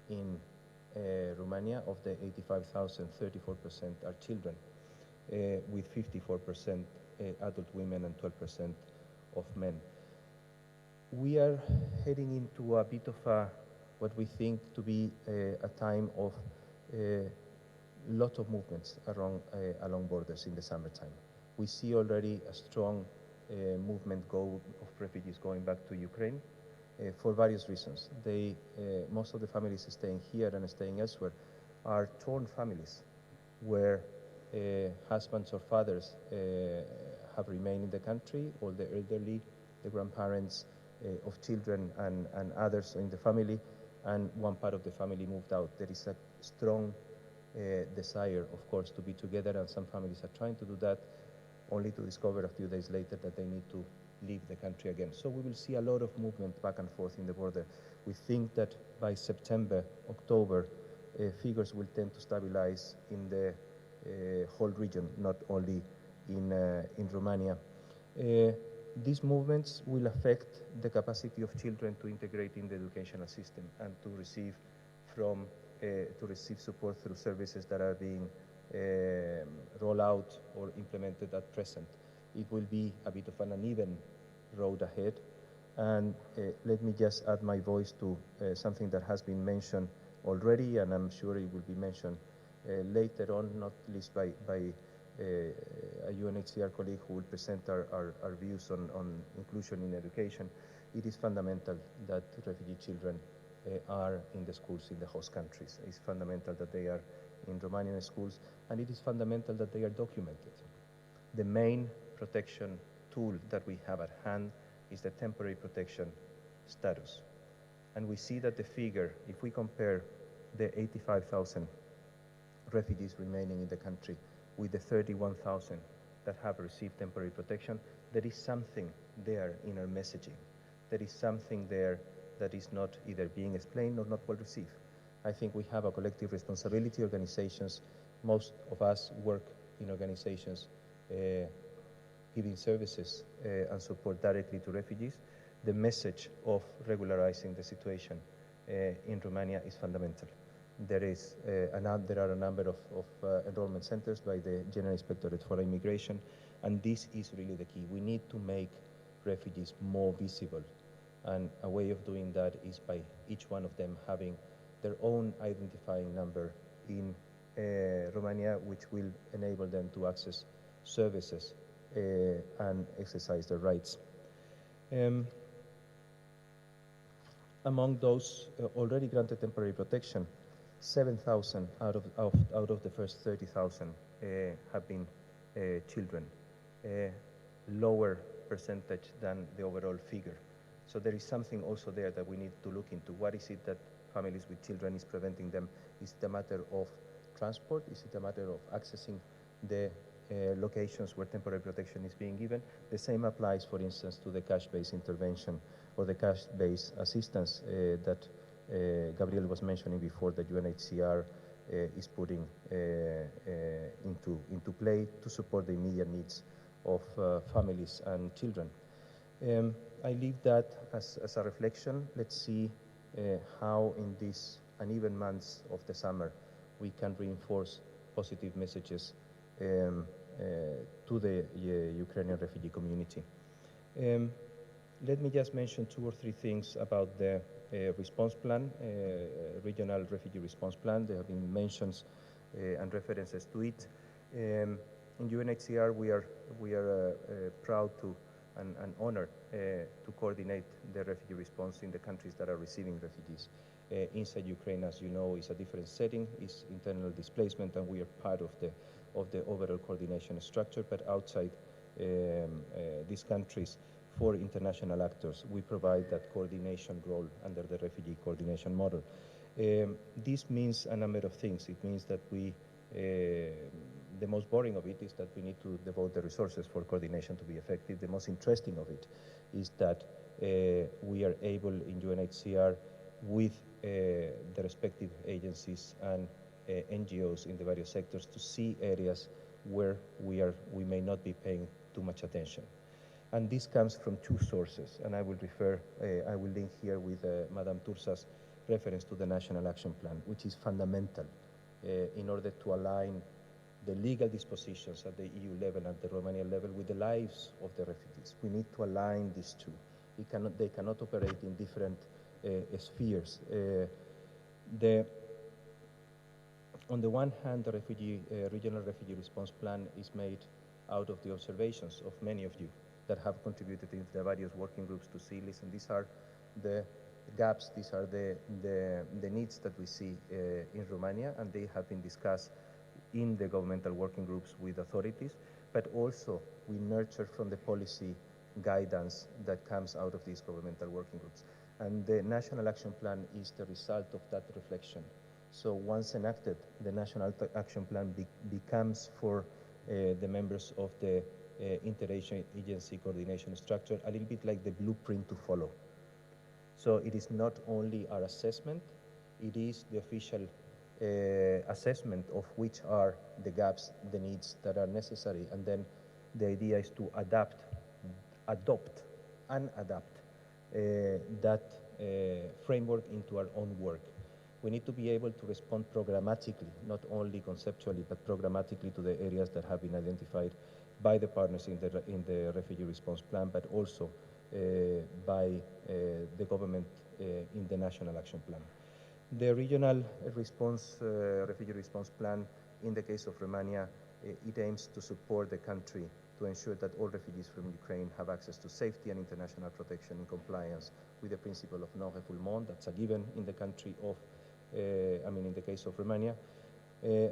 in Romania, of the 85,000, 34% are children. with 54% adult women and 12% of men. We are heading into a bit of what we think to be a time of a lot of movements along borders in the summertime. We see already a strong movement of refugees going back to Ukraine for various reasons. Most of the families staying here and staying elsewhere are torn families where husbands or fathers have remained in the country, all the elderly, the grandparents of children and others in the family, and one part of the family moved out. There is a strong desire, of course, to be together, and some families are trying to do that, only to discover a few days later that they need to leave the country again. So we will see a lot of movement back and forth in the border. We think that by September, October, figures will tend to stabilize in the whole region, not only in Romania. These movements will affect the capacity of children to integrate in the educational system and to receive support through services that are being rolled out or implemented at present. It will be a bit of an uneven road ahead. And let me just add my voice to something that has been mentioned already, and I'm sure it will be mentioned later on, not least by a UNHCR colleague who will present our views on inclusion in education. It is fundamental that refugee children are in the schools in the host countries. It's fundamental that they are in Romanian schools, and it is fundamental that they are documented. The main protection tool that we have at hand is the temporary protection status. And we see that the figure, if we compare the 85,000 refugees remaining in the country with the 31,000 that have received temporary protection, there is something there in our messaging. There is something there that is not either being explained or not well received. I think we have a collective responsibility. Organizations, most of us work in organizations giving services and support directly to refugees. The message of regularizing the situation in Romania is fundamental. There are a number of enrollment centers by the General Inspectorate for Immigration, and this is really the key. We need to make refugees more visible, and a way of doing that is by each one of them having their own identifying number in Romania, which will enable them to access services and exercise their rights. Among those already granted temporary protection, 7,000 out of the first 30,000 have been children, a lower percentage than the overall figure. So there is something also there that we need to look into. What is it that families with children is preventing them? Is it a matter of transport? Is it a matter of accessing the locations where temporary protection is being given? The same applies, for instance, to the cash-based intervention or the cash-based assistance that Gabriel was mentioning before, that UNHCR is putting into play to support the immediate needs of families and children. I leave that as a reflection. Let's see how in these uneven months of the summer we can reinforce positive messages to the Ukrainian refugee community. Let me just mention 2 or 3 things about the response plan, regional refugee response plan. There have been mentions and references to it. In UNHCR, we are proud to and honored to coordinate the refugee response in the countries that are receiving refugees. Inside Ukraine, as you know, is a different setting, is internal displacement, and we are part of the overall coordination structure. But outside these countries, for international actors, we provide that coordination role under the refugee coordination model. This means a number of things. It means that the most boring of it is that we need to devote the resources for coordination to be effective. The most interesting of it is that we are able in UNHCR with the respective agencies and NGOs in the various sectors to see areas where we may not be paying too much attention. And this comes from 2 sources, and I will link here with Madame Turza's reference to the National Action Plan, which is fundamental in order to align the legal dispositions at the EU level and the Romanian level with the lives of the refugees. We need to align these two. They cannot operate in different spheres. On the one hand, the regional refugee response plan is made out of the observations of many of you that have contributed in the various working groups to see, listen, these are the gaps, these are the needs that we see in Romania, and they have been discussed in the governmental working groups with authorities, but also we nurture from the policy guidance that comes out of these governmental working groups. And the National Action Plan is the result of that reflection. So once enacted, the National Action Plan becomes for the members of the interagency coordination structure a little bit like the blueprint to follow. So it is not only our assessment, it is the official assessment of which are the gaps, the needs that are necessary, and then the idea is to adopt and adapt that framework into our own work. We need to be able to respond programmatically, not only conceptually, but programmatically to the areas that have been identified by the partners in the refugee response plan, but also by the government in the National Action Plan. The regional refugee response plan, in the case of Romania, it aims to support the country to ensure that all refugees from Ukraine have access to safety and international protection in compliance with the principle of non-refoulement. That's a given in the country of, in the case of Romania.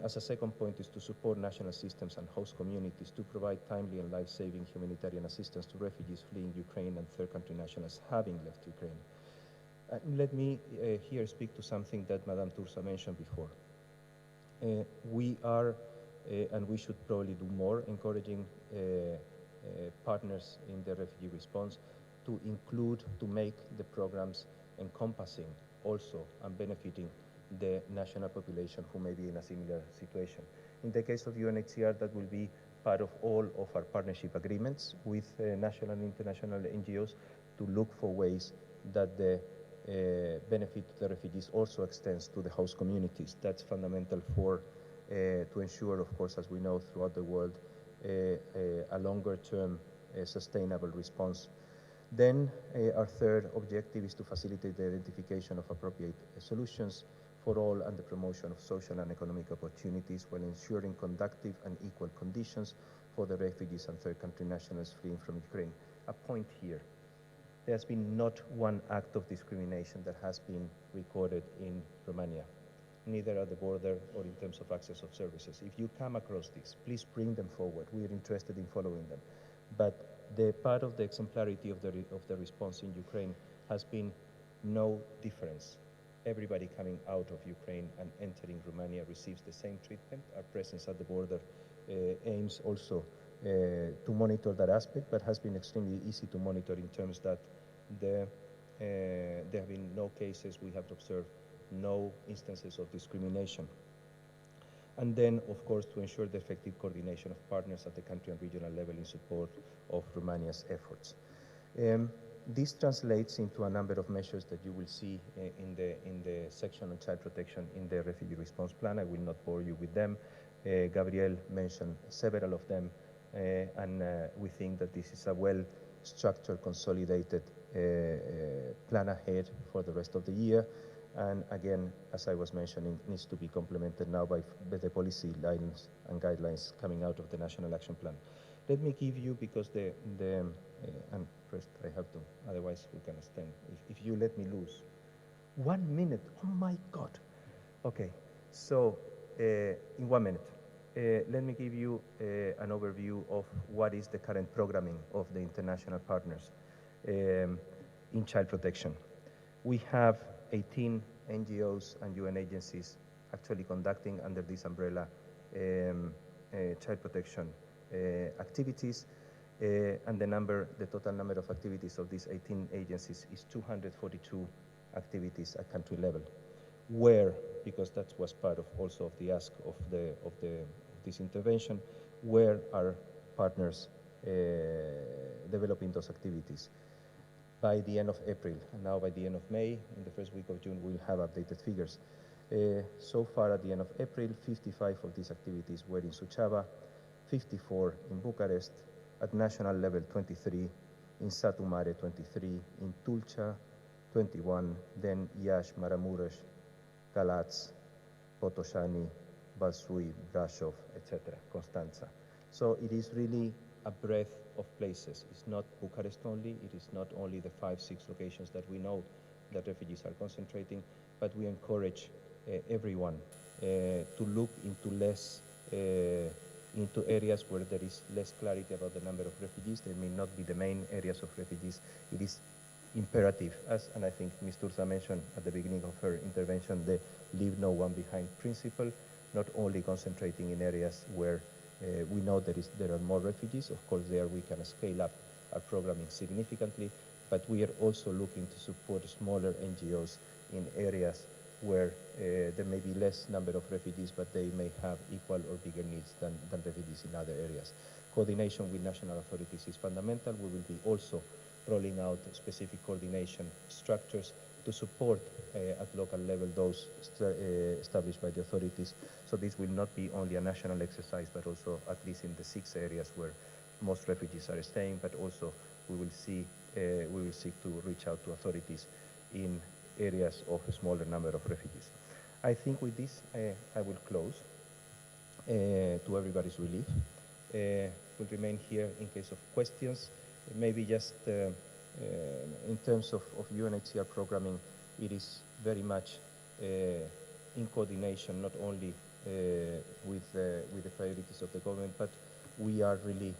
As a second point is to support national systems and host communities to provide timely and life-saving humanitarian assistance to refugees fleeing Ukraine and third country nationals having left Ukraine. Let me here speak to something that Madame Turza mentioned before. We are, and we should probably do more, encouraging partners in the refugee response to include, to make the programs encompassing also and benefiting the national population who may be in a similar situation. In the case of UNHCR, that will be part of all of our partnership agreements with national and international NGOs to look for ways that the benefit to the refugees also extends to the host communities. That's fundamental for to ensure, of course, as we know throughout the world, a longer-term sustainable response. Then our third objective is to facilitate the identification of appropriate solutions for all and the promotion of social and economic opportunities while ensuring conducive and equal conditions for the refugees and third country nationals fleeing from Ukraine. A point here. There has been not one act of discrimination that has been recorded in Romania, neither at the border or in terms of access of services. If you come across this, please bring them forward. We are interested in following them. But the part of the exemplarity of the response in Ukraine has been no difference. Everybody coming out of Ukraine and entering Romania receives the same treatment. Our presence at the border aims also to monitor that aspect, but has been extremely easy to monitor in terms that there have been no cases we have observed, no instances of discrimination. And then, of course, to ensure the effective coordination of partners at the country and regional level in support of Romania's efforts. This translates into a number of measures that you will see in the section on child protection in the refugee response plan. I will not bore you with them. Gabriel mentioned several of them, and we think that this is a well-structured, consolidated plan ahead for the rest of the year. And again, as I was mentioning, needs to be complemented now by the policy lines and guidelines coming out of the National Action Plan. Let me give you, because and first I have to, otherwise we can extend. If you let me lose 1 minute, oh my God. Okay, so in 1 minute, let me give you an overview of what is the current programming of the international partners in child protection. We have 18 NGOs and UN agencies actually conducting under this umbrella child protection activities, and the total number of activities of these 18 agencies is 242 activities at country level. Where, because that was part of also of the ask of this intervention, where are partners developing those activities? By the end of April, and now by the end of May, in the first week of June, we'll have updated figures. So far, at the end of April, 55 of these activities were in Suceava, 54 in Bucharest, at national level 23, in Satu Mare 23, in Tulcea 21, then Iași, Maramureș, Galați, Botoșani, Vaslui, Brașov, etc., Constanța. So it is really a breadth of places. It's not Bucharest only, it is not only the 5-6 locations that we know that refugees are concentrating, but we encourage everyone to look into areas where there is less clarity about the number of refugees. They may not be the main areas of refugees. It is imperative, and I think Ms. Turza mentioned at the beginning of her intervention, the leave no one behind principle, not only concentrating in areas where we know there are more refugees. Of course, there we can scale up our programming significantly, but we are also looking to support smaller NGOs in areas where there may be less number of refugees, but they may have equal or bigger needs than refugees in other areas. Coordination with national authorities is fundamental. We will be also rolling out specific coordination structures to support at local level those established by the authorities. So this will not be only a national exercise, but also at least in the 6 areas where most refugees are staying, but also we will seek to reach out to authorities in areas of a smaller number of refugees. I think with this, I will close to everybody's relief. We'll remain here in case of questions. Maybe just in terms of UNHCR programming, it is very much in coordination, not only with the priorities of the government, but we are really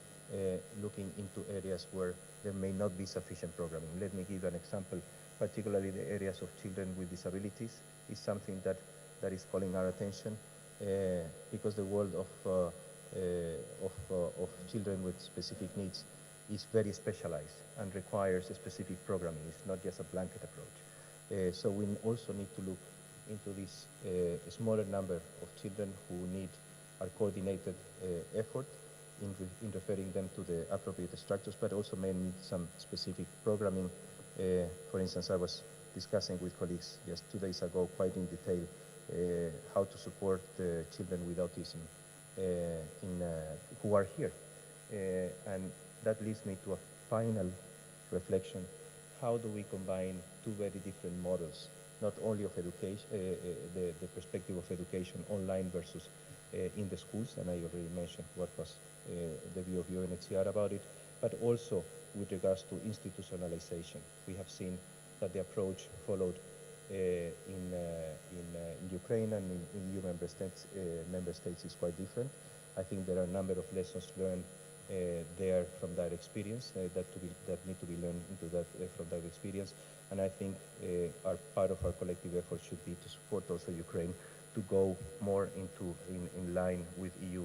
looking into areas where there may not be sufficient programming. Let me give an example. Particularly the areas of children with disabilities is something that is calling our attention because the world of children with specific needs is very specialized and requires a specific programming. It's not just a blanket approach. So we also need to look into this smaller number of children who need our coordinated effort in referring them to the appropriate structures, but also may need some specific programming. For instance, I was discussing with colleagues just 2 days ago quite in detail how to support children with autism who are here. And that leads me to a final reflection. How do we combine 2 very different models, not only of education, the perspective of education online versus in the schools, and I already mentioned what was the view of UNHCR about it, but also with regards to institutionalization. We have seen that the approach followed in Ukraine and in EU member states is quite different. I think there are a number of lessons learned there from that experience that need to be learned from that experience. And I think part of our collective effort should be to support also Ukraine to go more in line with EU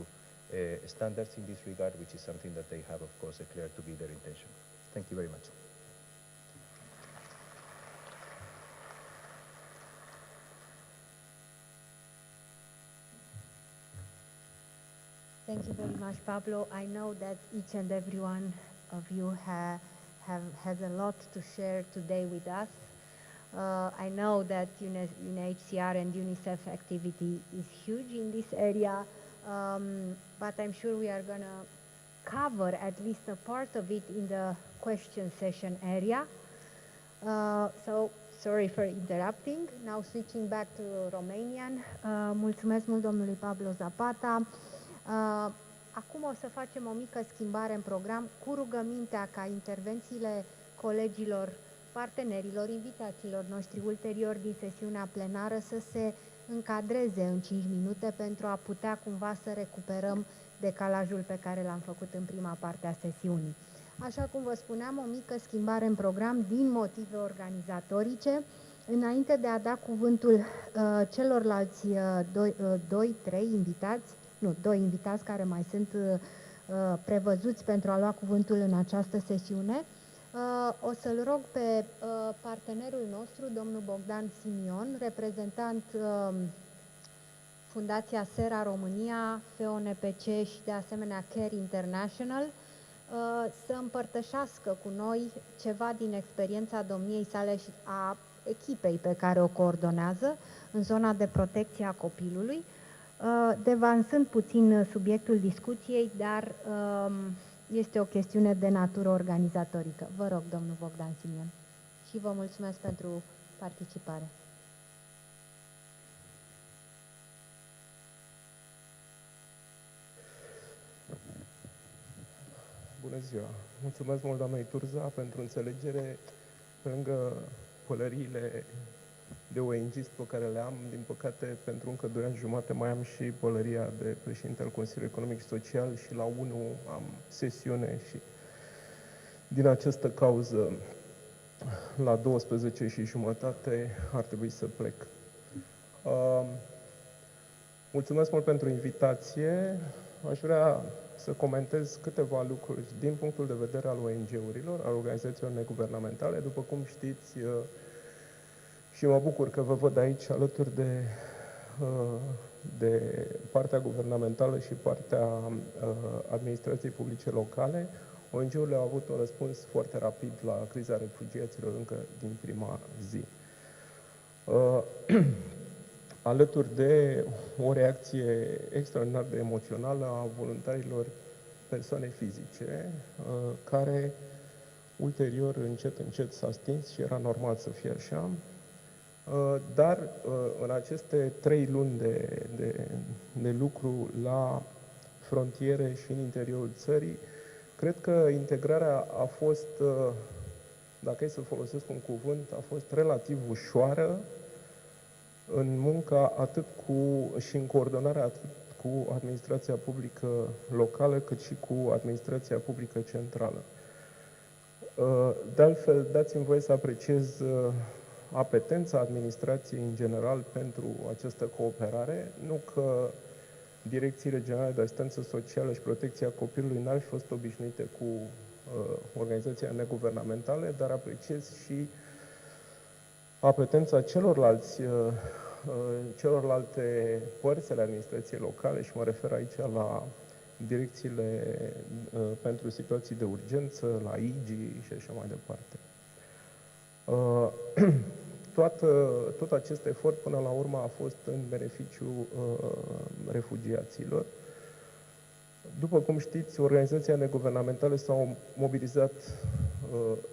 standards in this regard, which is something that they have, of course, declared to be their intention. Thank you very much. Thank you very much, Pablo. I know that each and every one of you has a lot to share today with us. I know that UNHCR and UNICEF activity is huge in this area, but I'm sure we are going to cover at least a part of it in the question session area. So, sorry for interrupting. Now switching back to Romanian. Mulțumesc mult domnului Pablo Zapata. Acum o să facem o mică schimbare în program cu rugămintea ca intervențiile colegilor, partenerilor, invitațiilor noștri ulterior din sesiunea plenară să se încadreze în 5 minute pentru a putea cumva să recuperăm decalajul pe care l-am făcut în prima parte a sesiunii. Așa cum vă spuneam, o mică schimbare în program din motive organizatorice. Înainte de a da cuvântul celorlalți doi invitați care mai sunt prevăzuți pentru a lua cuvântul în această sesiune, o să-l rog pe partenerul nostru, domnul Bogdan Simion, reprezentant Fundația SERA România, FONPC și de asemenea CARE International, să împărtășească cu noi ceva din experiența domniei sale și a echipei pe care o coordonează în zona de protecție a copilului, devansând puțin subiectul discuției, dar este o chestiune de natură organizatorică. Vă rog, domnul Bogdan Simion, și vă mulțumesc pentru participare. Bună ziua! Mulțumesc mult, doamnei Turza, pentru înțelegere. Pe lângă pălăriile de ONG-ist pe care le am, din păcate, pentru încă 2 ani și jumate mai am și pălăria de președinte al Consiliului Economic și Social și la 1 am sesiune și din această cauză la 12 și jumătate ar trebui să plec. Mulțumesc mult pentru invitație. Aș vrea să comentez câteva lucruri din punctul de vedere al ONG-urilor, al organizațiilor neguvernamentale. După cum știți, și mă bucur că vă văd aici alături de partea guvernamentală și partea administrației publice locale, ONG-urile au avut un răspuns foarte rapid la criza refugiaților încă din prima zi. Alături de o reacție extraordinar de emoțională a voluntarilor persoane fizice, care ulterior, încet s-a stins și era normal să fie așa. Dar în aceste 3 luni de lucru la frontiere și în interiorul țării, cred că integrarea a fost, dacă e să folosesc un cuvânt, a fost relativ ușoară în munca și în coordonarea atât cu administrația publică locală, cât și cu administrația publică centrală. De altfel, dați-mi voie să apreciez apetența administrației în general pentru această cooperare. Nu că direcțiile generale de asistență socială și protecția copilului n-ar fi fost obișnuite cu organizația neguvernamentale, dar apreciez și apetența celorlalte părți ale administrației locale și mă refer aici la direcțiile pentru situații de urgență, la IGI și așa mai departe. Tot acest efort până la urmă a fost în beneficiul refugiaților. După cum știți, organizațiile neguvernamentale s-au mobilizat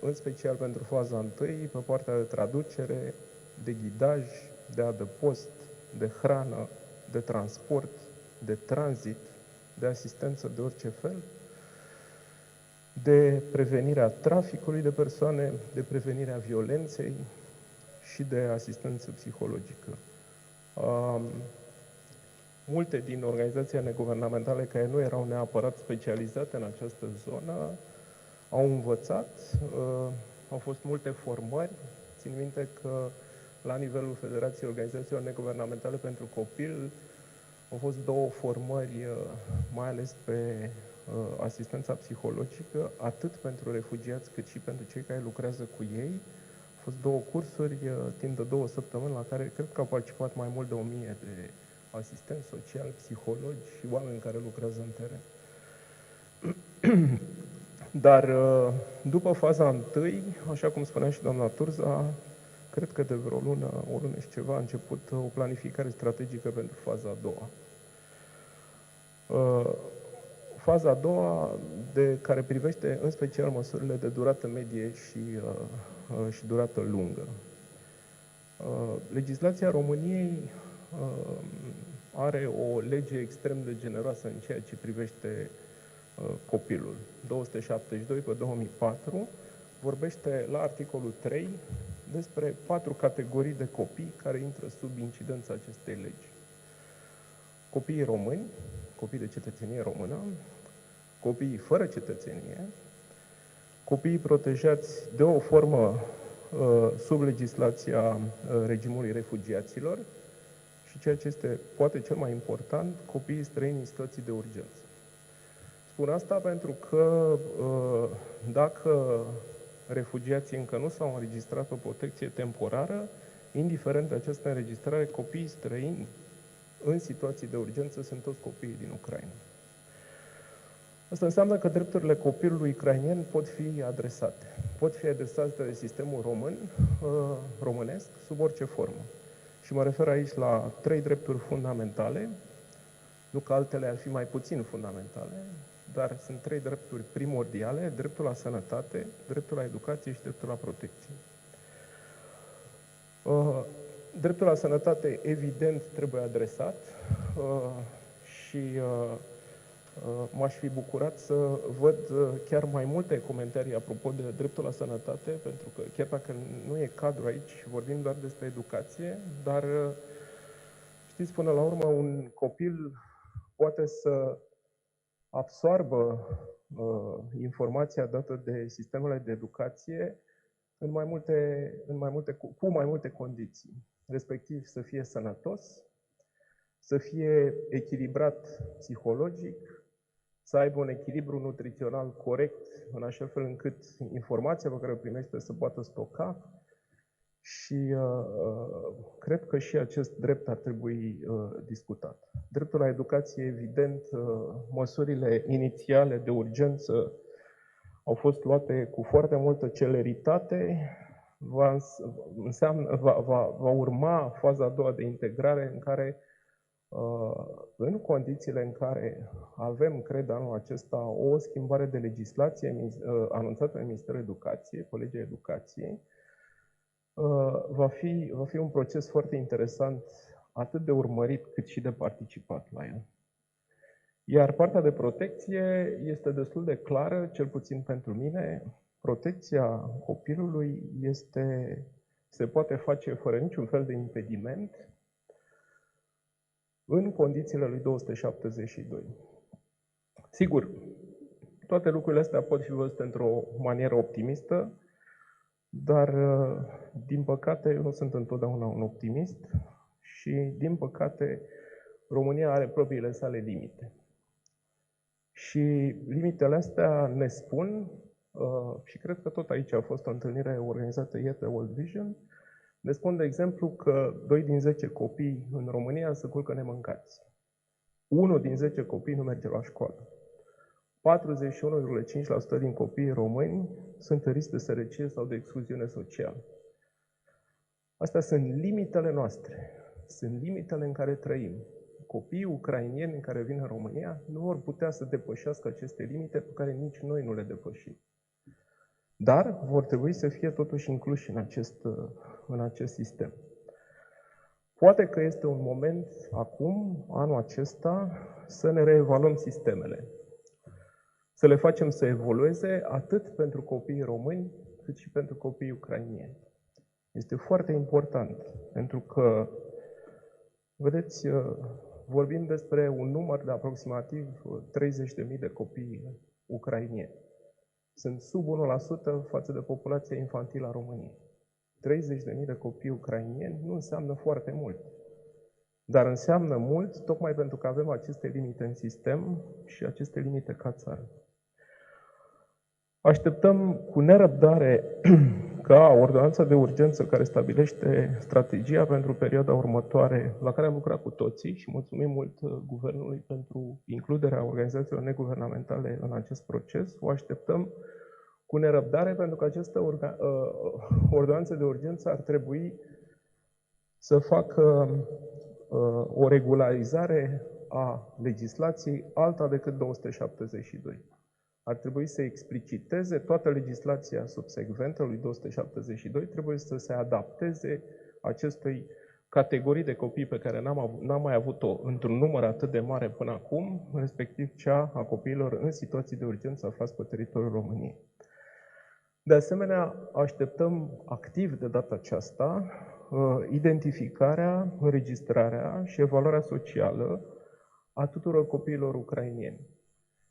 în special pentru faza 1, pe partea de traducere, de ghidaj, de adăpost, de hrană, de transport, de tranzit, de asistență de orice fel, de prevenirea traficului de persoane, de prevenirea violenței și de asistență psihologică. Multe din organizațiile neguvernamentale care nu erau neapărat specializate în această zonă au învățat, au fost multe formări. Țin minte că la nivelul Federației Organizațiilor Neguvernamentale pentru Copil au fost 2 formări, mai ales pe asistența psihologică, atât pentru refugiați cât și pentru cei care lucrează cu ei. Au fost 2 cursuri timp de 2 săptămâni la care cred că au participat mai mult de 1000 de asistenți sociali, psihologi și oameni care lucrează în teren. Dar după faza 1, așa cum spunea și doamna Turza, cred că de vreo o lună și ceva, a început o planificare strategică pentru faza a 2. Faza a 2, care privește în special măsurile de durată medie și durată lungă. Legislația României are o lege extrem de generoasă în ceea ce privește copilul. 272 pe 2004 vorbește la articolul 3 despre 4 categorii de copii care intră sub incidența acestei legi. Copiii români, copii de cetățenie română, copiii fără cetățenie, copiii protejați de o formă sub legislația regimului refugiaților și ceea ce este poate cel mai important, copiii străini în situații de urgență. Spun asta pentru că dacă refugiații încă nu s-au înregistrat pe protecție temporară, indiferent de această înregistrare, copiii străini în situații de urgență sunt toți copiii din Ucraina. Asta înseamnă că drepturile copilului ucrainien pot fi adresate. Pot fi adresate de sistemul românesc, sub orice formă. Și mă refer aici la 3 drepturi fundamentale, nu că altele ar fi mai puțin fundamentale, dar sunt 3 drepturi primordiale: dreptul la sănătate, dreptul la educație și dreptul la protecție. Dreptul la sănătate, evident, trebuie adresat și m-aș fi bucurat să văd chiar mai multe comentarii apropo de dreptul la sănătate, pentru că chiar dacă nu e cadru aici, vorbim doar despre educație, dar știți, până la urmă, un copil poate să absoarbă informația dată de sistemele de educație cu mai multe condiții, respectiv să fie sănătos, să fie echilibrat psihologic, să aibă un echilibru nutrițional corect, în așa fel încât informația pe care o primește să poată stoca. Și cred că și acest drept ar trebui discutat. Dreptul la educație, evident, măsurile inițiale de urgență au fost luate cu foarte multă celeritate. Va urma faza a doua de integrare, în care, în condițiile în care avem, cred, anul acesta, o schimbare de legislație anunțată de Ministerul Educației, cu legea Educației, va fi un proces foarte interesant, atât de urmărit cât și de participat la el. Iar partea de protecție este destul de clară, cel puțin pentru mine. Protecția copilului se poate face fără niciun fel de impediment în condițiile lui 272. Sigur, toate lucrurile astea pot fi văzute într-o manieră optimistă, dar, din păcate, eu nu sunt întotdeauna un optimist și, din păcate, România are propriile sale limite. Și limitele astea ne spun, și cred că tot aici a fost o întâlnire organizată ieri de World Vision, ne spun, de exemplu, că 2 din 10 copii în România se culcă nemâncați. 1 din 10 copii nu merge la școală. 41,5% din copiii români sunt în risc de sărăcie sau de excluziune socială. Astea sunt limitele noastre. Sunt limitele în care trăim. Copiii ucrainieni care vin în România nu vor putea să depășească aceste limite pe care nici noi nu le depășim. Dar vor trebui să fie totuși incluși în acest sistem. Poate că este un moment acum, anul acesta, să ne reevaluăm sistemele. Să le facem să evolueze atât pentru copiii români, cât și pentru copiii ucrainieni. Este foarte important, pentru că, vedeți, vorbim despre un număr de aproximativ 30.000 de copii ucrainieni. Sunt sub 1% față de populația infantilă a României. 30.000 de copii ucrainieni nu înseamnă foarte mult. Dar înseamnă mult tocmai pentru că avem aceste limite în sistem și aceste limite ca țară. Așteptăm cu nerăbdare ca ordonanța de urgență care stabilește strategia pentru perioada următoare, la care am lucrat cu toții și mulțumim mult Guvernului pentru includerea organizațiilor neguvernamentale în acest proces, o așteptăm cu nerăbdare pentru că această ordonanță de urgență ar trebui să facă o regularizare a legislației alta decât 272. Ar trebui să expliciteze toată legislația subsecventă lui 272, trebuie să se adapteze acestei categorii de copii pe care n-am mai avut-o într-un număr atât de mare până acum, respectiv cea a copiilor în situații de urgență aflați pe teritoriul României. De asemenea, așteptăm activ de data aceasta identificarea, înregistrarea și evaluarea socială a tuturor copiilor ucrainieni.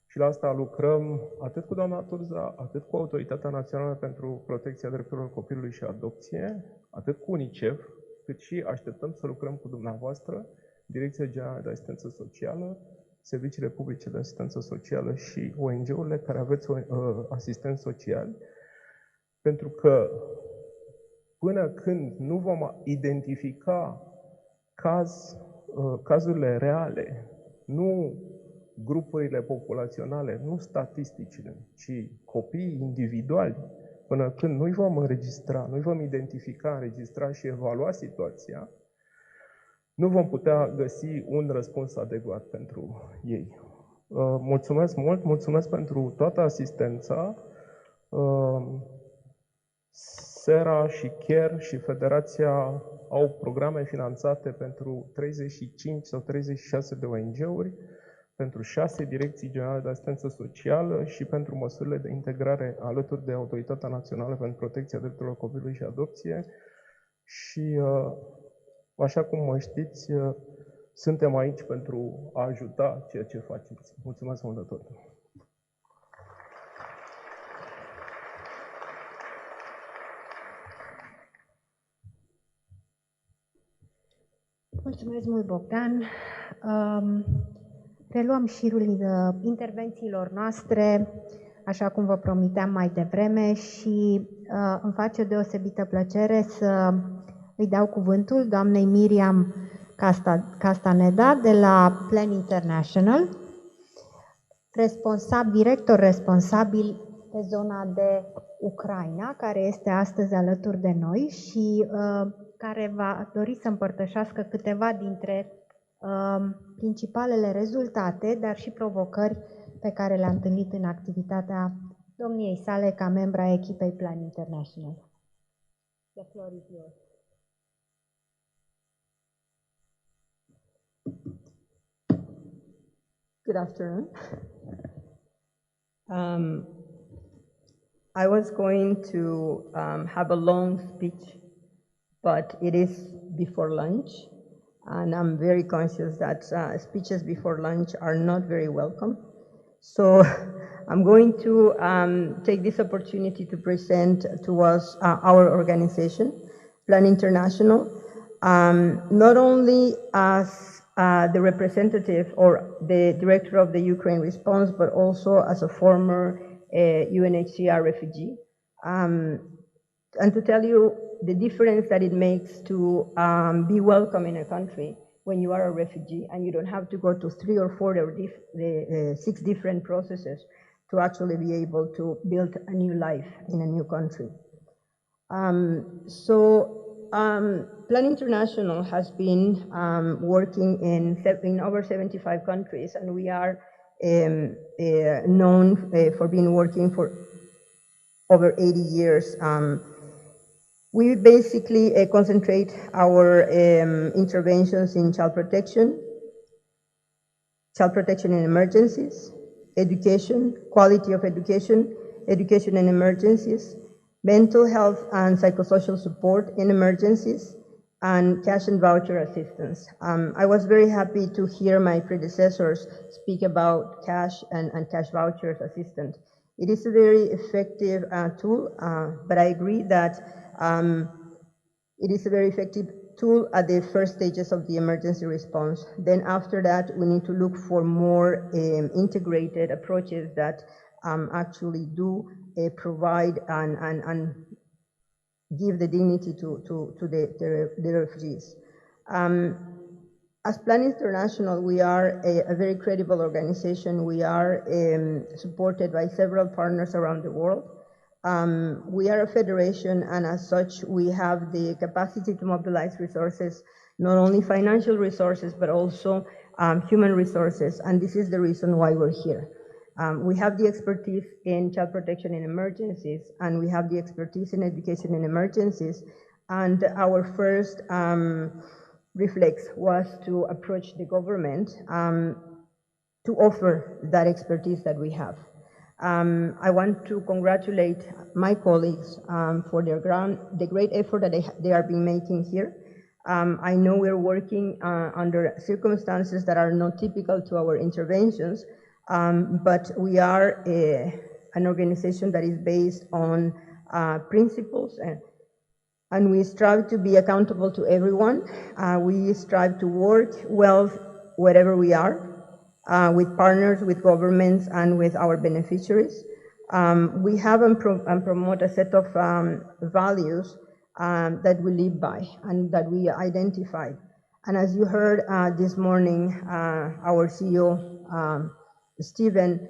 Și la asta lucrăm atât cu doamna Turza, atât cu Autoritatea Națională pentru Protecția Drepturilor Copilului și Adopție, atât cu UNICEF, cât și așteptăm să lucrăm cu dumneavoastră, Direcția Generală de Asistență Socială, Serviciile Publice de Asistență Socială și ONG-urile care aveți asistenți sociali, pentru că până când nu vom identifica cazurile reale, nu grupurile populaționale, nu statisticile, ci copiii individuali, până când nu-i vom înregistra, nu-i vom identifica, înregistra și evalua situația, nu vom putea găsi un răspuns adecvat pentru ei. Mulțumesc mult, mulțumesc pentru toată asistența. SERA și CARE și Federația au programe finanțate pentru 35 sau 36 de ONG-uri, pentru 6 direcții generale de asistență socială și pentru măsurile de integrare alături de Autoritatea Națională pentru Protecția Drepturilor Copilului și Adopție. Și, așa cum mă știți, suntem aici pentru a ajuta ceea ce faceți. Mulțumesc mult de tot! Mulțumesc mult, Bogdan. Reluăm șirul intervențiilor noastre, așa cum vă promiteam mai devreme, și îmi face o deosebită plăcere să îi dau cuvântul doamnei Miriam Castaneda de la Plan International, director responsabil pe zona de Ucraina, care este astăzi alături de noi și care va dori să împărtășească câteva dintre principalele rezultate, dar și provocări pe care le-a întâlnit în activitatea domniei sale ca membra a echipei Plan International. The floor is yours. Good afternoon. I was going to have a long speech, but it is before lunch, and I'm very conscious that speeches before lunch are not very welcome. So I'm going to take this opportunity to present to us our organization, Plan International, not only as the representative or the director of the Ukraine response, but also as a former UNHCR refugee. And to tell you the difference that it makes to be welcome in a country when you are a refugee and you don't have to go to 3 or 4 or 6 different processes to actually be able to build a new life in a new country. Plan International has been working in over 75 countries, and we are known for being working for over 80 years. We basically concentrate our interventions in child protection in emergencies, education, quality of education, education in emergencies, mental health and psychosocial support in emergencies, and cash and voucher assistance. I was very happy to hear my predecessors speak about cash and cash vouchers assistance. It is a very effective tool, but I agree that it is a very effective tool at the first stages of the emergency response. Then after that, we need to look for more integrated approaches that actually do provide and give the dignity to the refugees. As Plan International, we are a very credible organization. We are supported by several partners around the world. We are a federation, and as such, we have the capacity to mobilize resources, not only financial resources, but also human resources, and this is the reason why we're here. We have the expertise in child protection in emergencies, and we have the expertise in education in emergencies, and our first reflex was to approach the government to offer that expertise that we have. I want to congratulate my colleagues for the great effort that they are being making here. I know we're working under circumstances that are not typical to our interventions, but we are an organization that is based on principles, and we strive to be accountable to everyone. We strive to work well wherever we are, with partners, with governments, and with our beneficiaries. We have and promote a set of values that we live by and that we identified. And as you heard this morning, our CEO Stephen,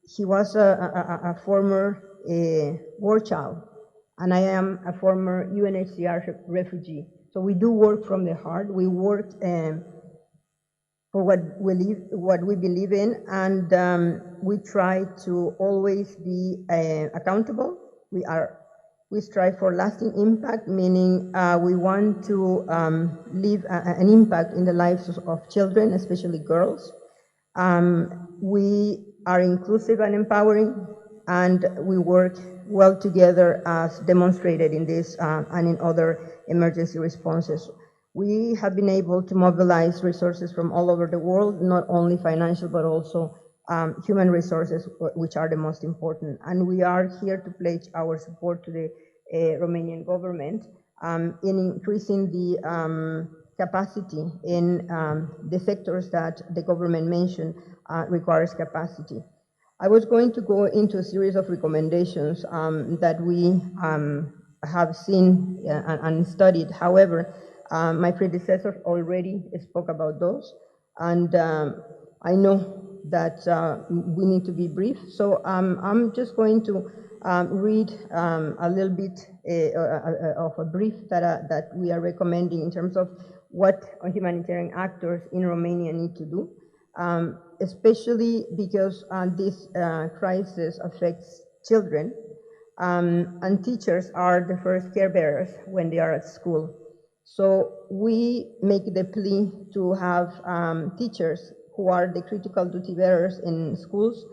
he was a former war child, and I am a former UNHCR refugee. So we do work from the heart. We work for what we believe in, and we try to always be accountable. We strive for lasting impact, meaning we want to leave an impact in the lives of children, especially girls. We are inclusive and empowering, and we work well together as demonstrated in this and in other emergency responses. We have been able to mobilize resources from all over the world, not only financial, but also human resources, which are the most important. And we are here to pledge our support to the Romanian government in increasing the capacity in the sectors that the government mentioned requires capacity. I was going to go into a series of recommendations that we have seen and studied. However, my predecessor already spoke about those, and I know that we need to be brief, so I'm just going to read a little bit of a brief that we are recommending in terms of what humanitarian actors in Romania need to do, especially because this crisis affects children, and teachers are the first care bearers when they are at school. So we make the plea to have teachers who are the critical duty bearers in schools,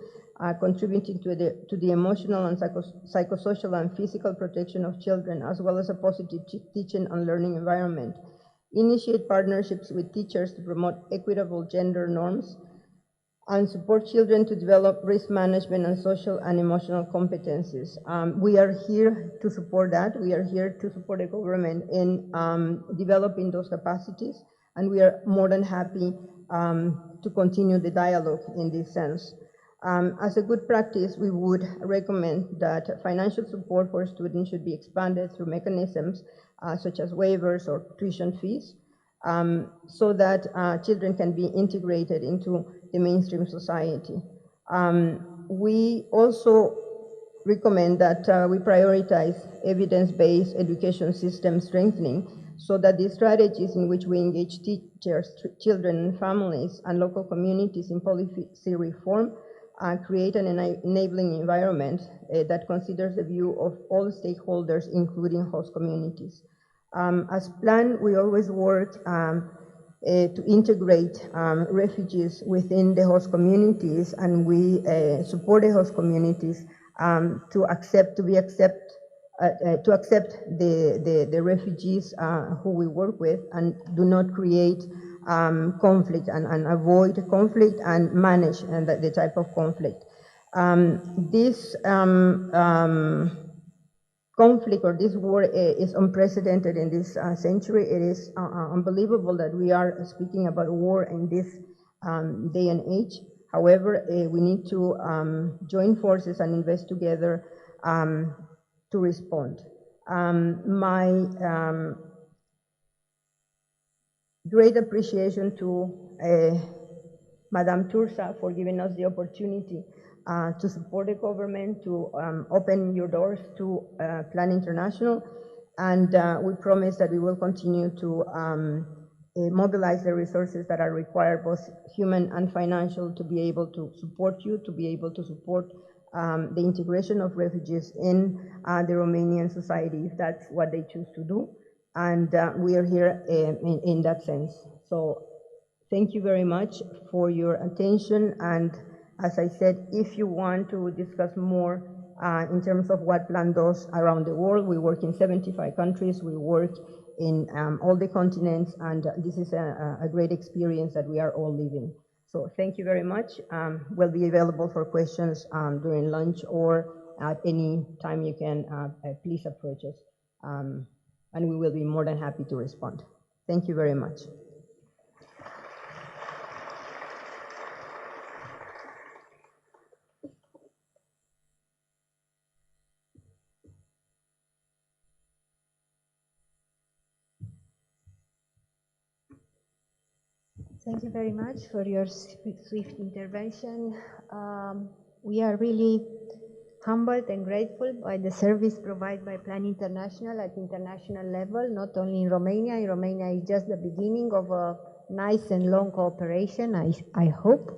contributing to the emotional and psychosocial and physical protection of children, as well as a positive teaching and learning environment. Initiate partnerships with teachers to promote equitable gender norms, and support children to develop risk management and social and emotional competencies. We are here to support that. We are here to support the government in developing those capacities, and we are more than happy to continue the dialogue in this sense. As a good practice, we would recommend that financial support for students should be expanded through mechanisms such as waivers or tuition fees, so that children can be integrated into the mainstream society. We also recommend that we prioritize evidence-based education system strengthening, so that the strategies in which we engage teachers, children and families and local communities in policy reform create an enabling environment that considers the view of all stakeholders, including host communities. As planned, we always work to integrate refugees within the host communities, and we support the host communities to accept the refugees who we work with, and do not create conflict, and avoid conflict and manage the type of conflict. This conflict or this war is unprecedented in this century. It is unbelievable that we are speaking about war in this day and age. However, we need to join forces and invest together to respond. My great appreciation to Madam Turza for giving us the opportunity to support the government, to open your doors to Plan International, and we promise that we will continue to mobilize the resources that are required, both human and financial, to be able to support you, to be able to support the integration of refugees in the Romanian society, if that's what they choose to do, and we are here in that sense. So thank you very much for your attention, and as I said, if you want to discuss more in terms of what Plan does around the world, we work in 75 countries, we work in all the continents, and this is a great experience that we are all living. So thank you very much. We'll be available for questions during lunch, or at any time you can please approach us, and we will be more than happy to respond. Thank you very much. Thank you very much for your swift intervention. We are really humbled and grateful by the service provided by Plan International at international level, not only in Romania. In Romania is just the beginning of a nice and long cooperation, I hope.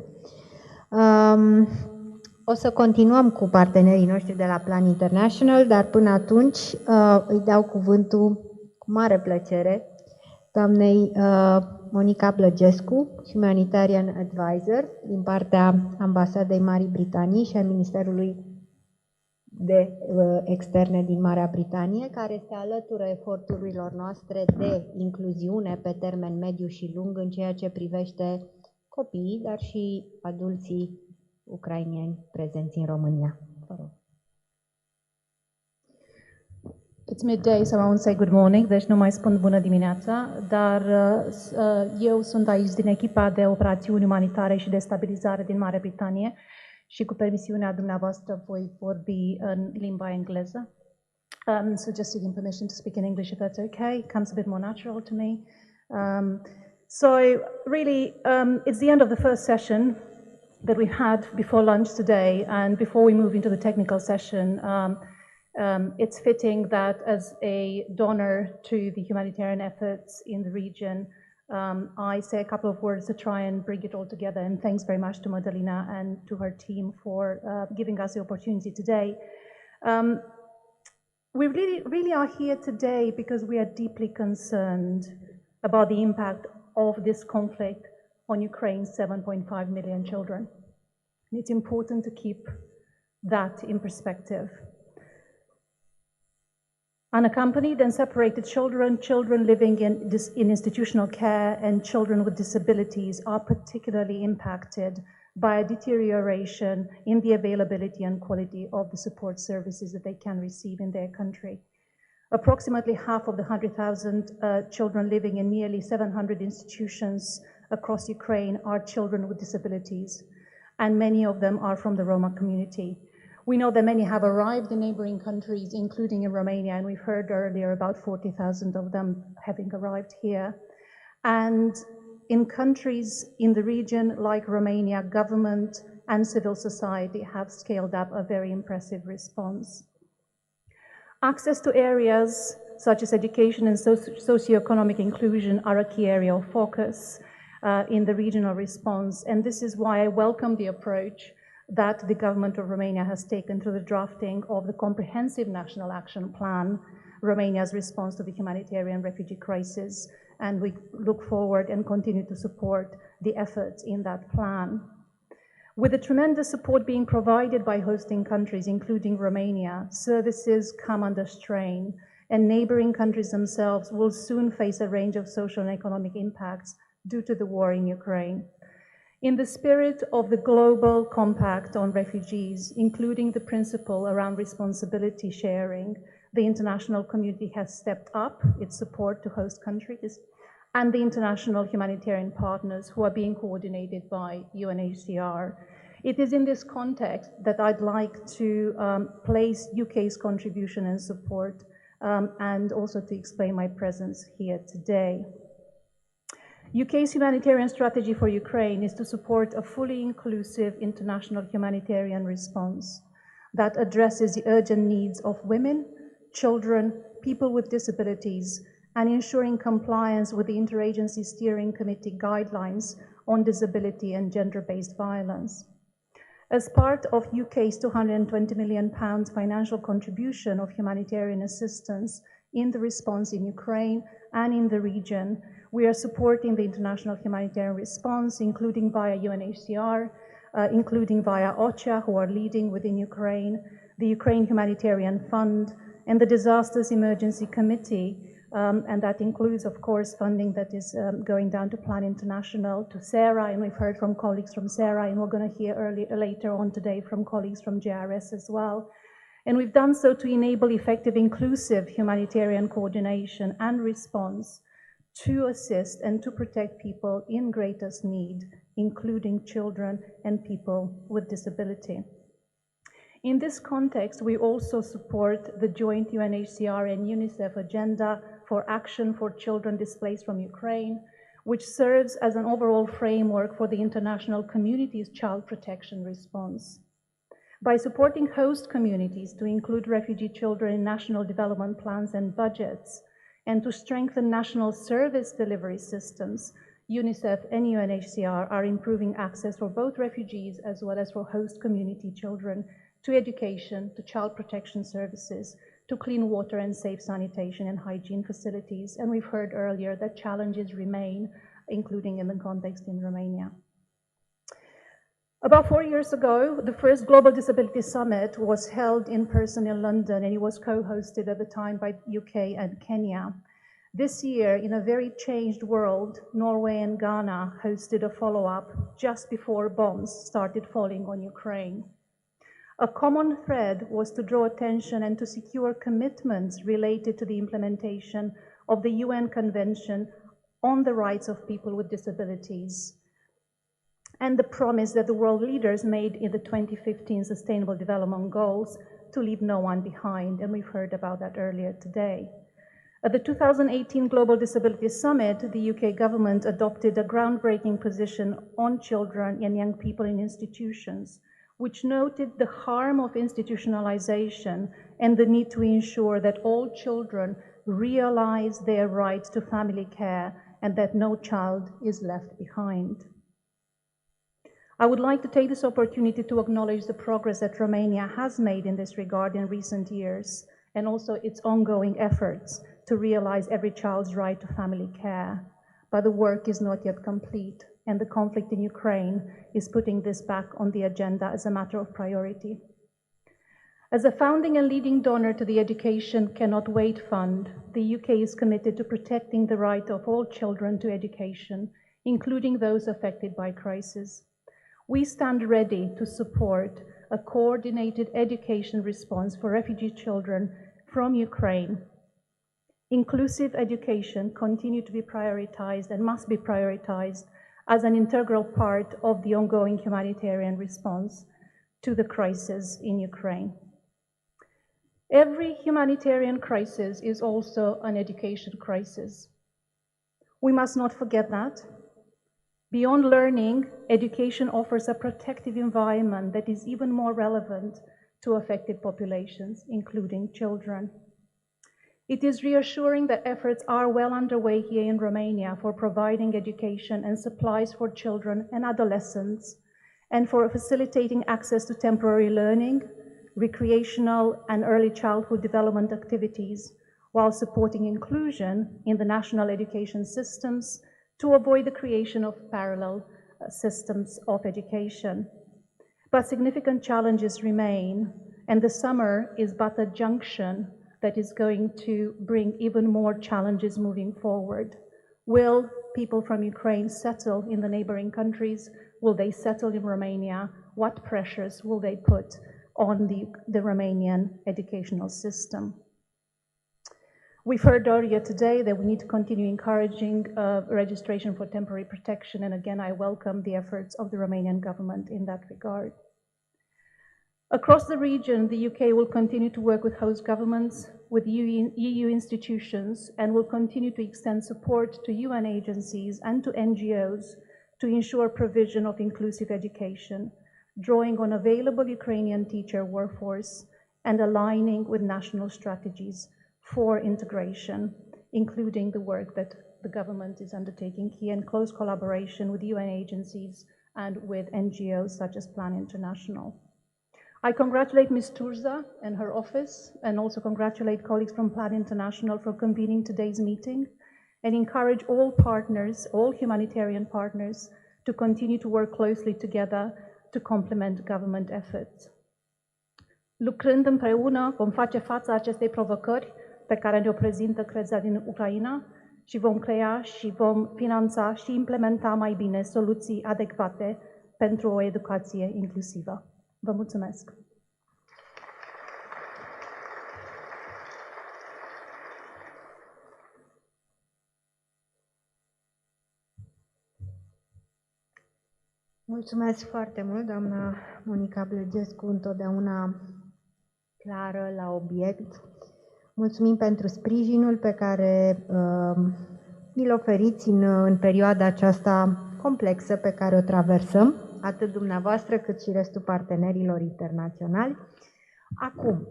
O să continuăm cu partenerii noștri de la Plan International, dar până atunci îi dau cuvântul cu mare plăcere doamnei Monica Blagescu, Humanitarian Advisor din partea Ambasadei Marii Britanii și a Ministerului de Externe din Marea Britanie, care se alătură eforturilor noastre de incluziune pe termen mediu și lung în ceea ce privește copiii, dar și adulții ucraineni prezenți în România. Vă rog. It's midday, so I won't say good morning, deci nu mai spun bună dimineața, dar eu sunt aici din echipa de operațiuni umanitare și de stabilizare din Marea Britanie și cu permisiunea dumneavoastră voi vorbi în limba engleză. So just seeking permission to speak in English if that's okay, it comes a bit more natural to me. So really, it's the end of the first session that we've had before lunch today, and before we move into the technical session, it's fitting that as a donor to the humanitarian efforts in the region, I say a couple of words to try and bring it all together, and thanks very much to Madalina and to her team for giving us the opportunity today. We really are here today because we are deeply concerned about the impact of this conflict on Ukraine's 7.5 million children. And it's important to keep that in perspective. Unaccompanied and separated children, children living in institutional care, and children with disabilities are particularly impacted by a deterioration in the availability and quality of the support services that they can receive in their country. Approximately half of the 100,000 children living in nearly 700 institutions across Ukraine are children with disabilities, and many of them are from the Roma community. We know that many have arrived in neighboring countries, including in Romania, and we've heard earlier about 40,000 of them having arrived here. And in countries in the region like Romania, government and civil society have scaled up a very impressive response. Access to areas such as education and socioeconomic inclusion are a key area of focus in the regional response, and this is why I welcome the approach that the government of Romania has taken through the drafting of the comprehensive national action plan, Romania's response to the humanitarian refugee crisis, and we look forward and continue to support the efforts in that plan. With the tremendous support being provided by hosting countries, including Romania, services come under strain, and neighboring countries themselves will soon face a range of social and economic impacts due to the war in Ukraine. In the spirit of the Global Compact on Refugees, including the principle around responsibility sharing, the international community has stepped up its support to host countries and the international humanitarian partners who are being coordinated by UNHCR. It is in this context that I'd like to place UK's contribution and support and also to explain my presence here today. UK's humanitarian strategy for Ukraine is to support a fully inclusive international humanitarian response that addresses the urgent needs of women, children, people with disabilities, and ensuring compliance with the Interagency Steering Committee guidelines on disability and gender-based violence. As part of UK's £220 million financial contribution of humanitarian assistance in the response in Ukraine and in the region, we are supporting the international humanitarian response, including via UNHCR, including via OCHA, who are leading within Ukraine, the Ukraine Humanitarian Fund, and the Disasters Emergency Committee, and that includes, of course, funding that is going down to Plan International, to SERA, and we've heard from colleagues from SERA, and we're going to hear later on today from colleagues from JRS as well. And we've done so to enable effective, inclusive humanitarian coordination and response to assist and to protect people in greatest need, including children and people with disability. In this context, we also support the joint UNHCR and UNICEF agenda for action for children displaced from Ukraine. which serves as an overall framework for the international community's child protection response. By supporting host communities to include refugee children in national development plans and budgets, and to strengthen national service delivery systems, UNICEF and UNHCR are improving access for both refugees as well as for host community children to education, to child protection services, to clean water and safe sanitation and hygiene facilities. And we've heard earlier that challenges remain, including in the context in Romania. About 4 years ago, the first Global Disability Summit was held in person in London, and it was co-hosted at the time by UK and Kenya. This year, in a very changed world, Norway and Ghana hosted a follow-up just before bombs started falling on Ukraine. A common thread was to draw attention and to secure commitments related to the implementation of the UN Convention on the Rights of People with Disabilities, and the promise that the world leaders made in the 2015 Sustainable Development Goals to leave no one behind, and we've heard about that earlier today. At the 2018 Global Disability Summit, the UK government adopted a groundbreaking position on children and young people in institutions, which noted the harm of institutionalization and the need to ensure that all children realize their rights to family care and that no child is left behind. I would like to take this opportunity to acknowledge the progress that Romania has made in this regard in recent years, and also its ongoing efforts to realize every child's right to family care. But the work is not yet complete, and the conflict in Ukraine is putting this back on the agenda as a matter of priority. As a founding and leading donor to the Education Cannot Wait Fund, the UK is committed to protecting the right of all children to education, including those affected by crisis. We stand ready to support a coordinated education response for refugee children from Ukraine. Inclusive education continues to be prioritized and must be prioritized as an integral part of the ongoing humanitarian response to the crisis in Ukraine. Every humanitarian crisis is also an education crisis. We must not forget that. Beyond learning, education offers a protective environment that is even more relevant to affected populations, including children. It is reassuring that efforts are well underway here in Romania for providing education and supplies for children and adolescents, and for facilitating access to temporary learning, recreational and early childhood development activities, while supporting inclusion in the national education systems to avoid the creation of parallel systems of education. But significant challenges remain, and the summer is but a junction that is going to bring even more challenges moving forward. Will people from Ukraine settle in the neighboring countries? Will they settle in Romania? What pressures will they put on the Romanian educational system? We've heard earlier today that we need to continue encouraging registration for temporary protection, and again, I welcome the efforts of the Romanian government in that regard. Across the region, the UK will continue to work with host governments, with EU institutions, and will continue to extend support to UN agencies and to NGOs to ensure provision of inclusive education, drawing on available Ukrainian teacher workforce and aligning with national strategies for integration, including the work that the government is undertaking here in close collaboration with UN agencies and with NGOs such as Plan International. I congratulate Ms. Turza and her office, and also congratulate colleagues from Plan International for convening today's meeting, and encourage all partners, all humanitarian partners, to continue to work closely together to complement government efforts. Lucrând împreună, vom face față acestei provocări pe care ne-o prezintă criza din Ucraina și vom crea și vom finanța și implementa mai bine soluții adecvate pentru o educație inclusivă. Vă mulțumesc! Mulțumesc foarte mult, doamna Monica Blagescu, întotdeauna clară, la obiect. Mulțumim pentru sprijinul pe care mi-l oferiți în perioada aceasta complexă pe care o traversăm, atât dumneavoastră cât și restul partenerilor internaționali. Acum,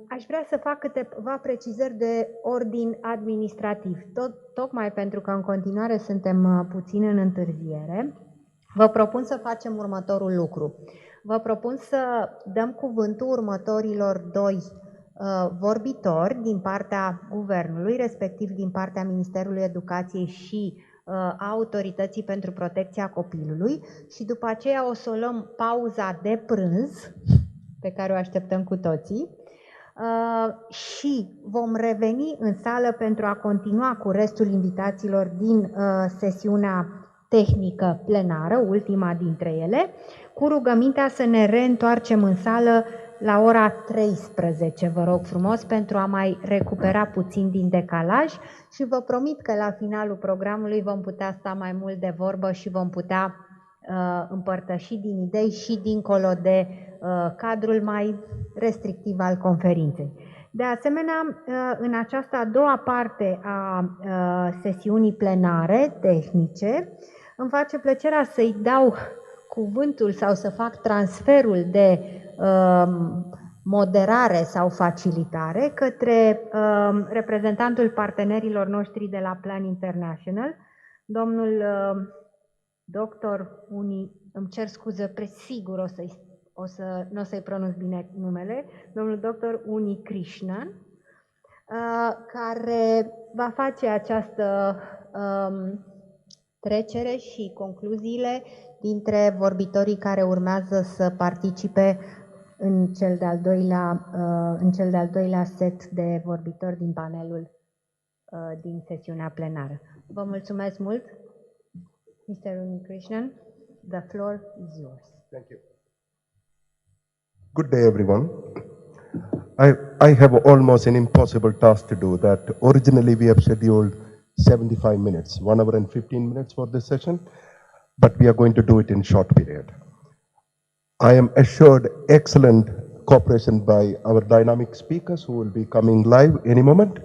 aș vrea să fac câteva precizări de ordin administrativ, tocmai pentru că în continuare suntem puțin în întârziere. Vă propun să facem următorul lucru. Vă propun să dăm cuvântul următorilor doi vorbitori din partea Guvernului, respectiv din partea Ministerului Educației și a Autorității pentru Protecția Copilului, și după aceea o să o luăm pauza de prânz, pe care o așteptăm cu toții, și vom reveni în sală pentru a continua cu restul invitațiilor din sesiunea tehnică plenară, ultima dintre ele, cu rugămintea să ne reîntoarcem în sală la ora 13, vă rog frumos, pentru a mai recupera puțin din decalaj, și vă promit că la finalul programului vom putea sta mai mult de vorbă și vom putea împărtăși din idei și dincolo de cadrul mai restrictiv al conferinței. De asemenea, în această a doua parte a sesiunii plenare tehnice, îmi face plăcerea să-i dau cuvântul sau să fac transferul de moderare sau facilitare către reprezentantul partenerilor noștri de la Plan International, domnul doctor îmi cer scuze, presigur nu o să-i pronunț bine numele, domnul doctor Krishnan, care va face această trecere și concluziile dintre vorbitorii care urmează să participe în cel de-al doilea set de vorbitori din panelul din sesiunea plenară. Vă mulțumesc mult, Mr. Krishnan. The floor is yours. Thank you. Good day, everyone. I have almost an impossible task to do that. Originally, we have scheduled 75 minutes, 1 hour and 15 minutes for this session, but we are going to do it in short period. I am assured excellent cooperation by our dynamic speakers who will be coming live any moment,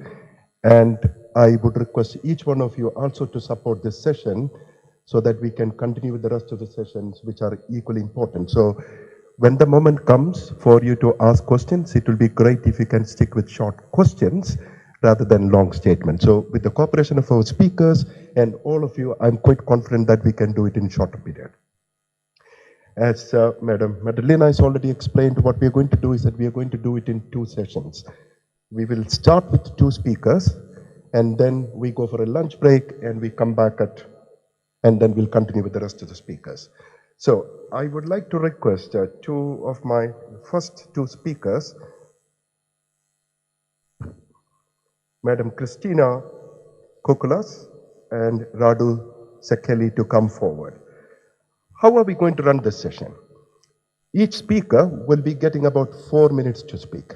and I would request each one of you also to support this session so that we can continue with the rest of the sessions, which are equally important. So when the moment comes for you to ask questions, it will be great if you can stick with short questions rather than long statements. So with the cooperation of our speakers and all of you, I'm quite confident that we can do it in a shorter period. As Madam Madalina has already explained, what we are going to do is that we are going to do it in 2 sessions. We will start with 2 speakers, and then we go for a lunch break, and we come back and then we'll continue with the rest of the speakers. So I would like to request 2 of my first 2 speakers, Madam Christina Kokulas and Radu Sekeli, to come forward. How are we going to run this session? Each speaker will be getting about 4 minutes to speak,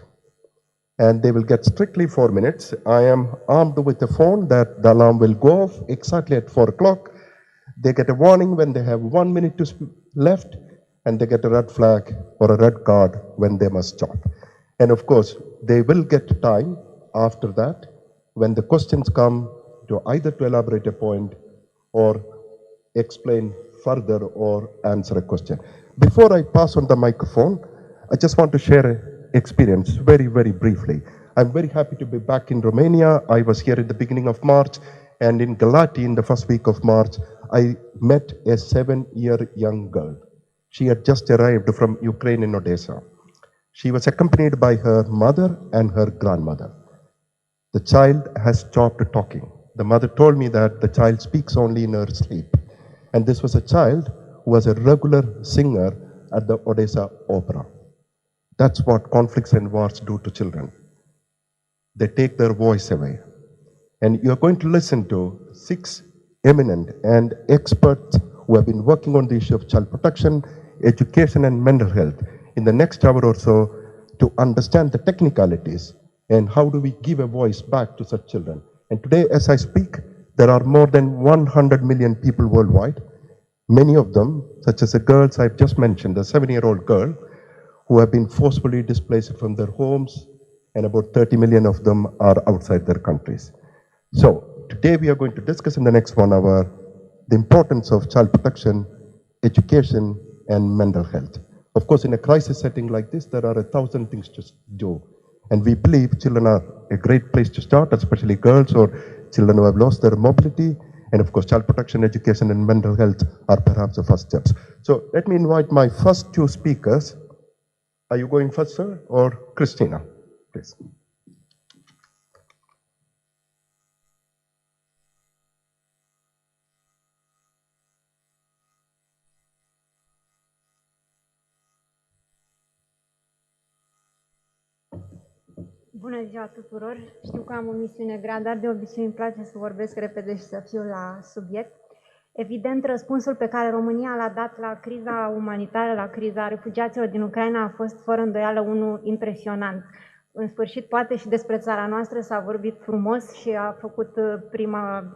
and they will get strictly 4 minutes. I am armed with a phone that the alarm will go off exactly at 4 o'clock. They get a warning when they have 1 minute left, and they get a red flag or a red card when they must stop. And of course, they will get time after that when the questions come to either to elaborate a point or explain further or answer a question. Before I pass on the microphone, I just want to share an experience very, very briefly. I'm very happy to be back in Romania. I was here at the beginning of March, and in Galati in the first week of March, I met a 7-year young girl. She had just arrived from Ukraine in Odessa. She was accompanied by her mother and her grandmother. The child has stopped talking. The mother told me that the child speaks only in her sleep. And this was a child who was a regular singer at the Odessa Opera. That's what conflicts and wars do to children. They take their voice away. And you're going to listen to 6 eminent and experts who have been working on the issue of child protection, education, and mental health in the next hour or so to understand the technicalities and how do we give a voice back to such children. And today, as I speak, there are more than 100 million people worldwide, many of them, such as the girls I've just mentioned, the 7-year-old girl, who have been forcefully displaced from their homes, and about 30 million of them are outside their countries. So, to today we are going to discuss in the next 1 hour the importance of child protection, education, and mental health. Of course, in a crisis setting like this, there are 1,000 things to do. And we believe children are a great place to start, especially girls or children who have lost their mobility. And of course, child protection, education, and mental health are perhaps the first steps. So let me invite my first 2 speakers. Are you going first, sir, or Christina, please? Bună ziua tuturor! Știu că am o misiune grea, dar de obicei îmi place să vorbesc repede și să fiu la subiect. Evident, răspunsul pe care România l-a dat la criza umanitară, la criza refugiaților din Ucraina a fost fără îndoială unul impresionant. În sfârșit, poate și despre țara noastră s-a vorbit frumos și a făcut prima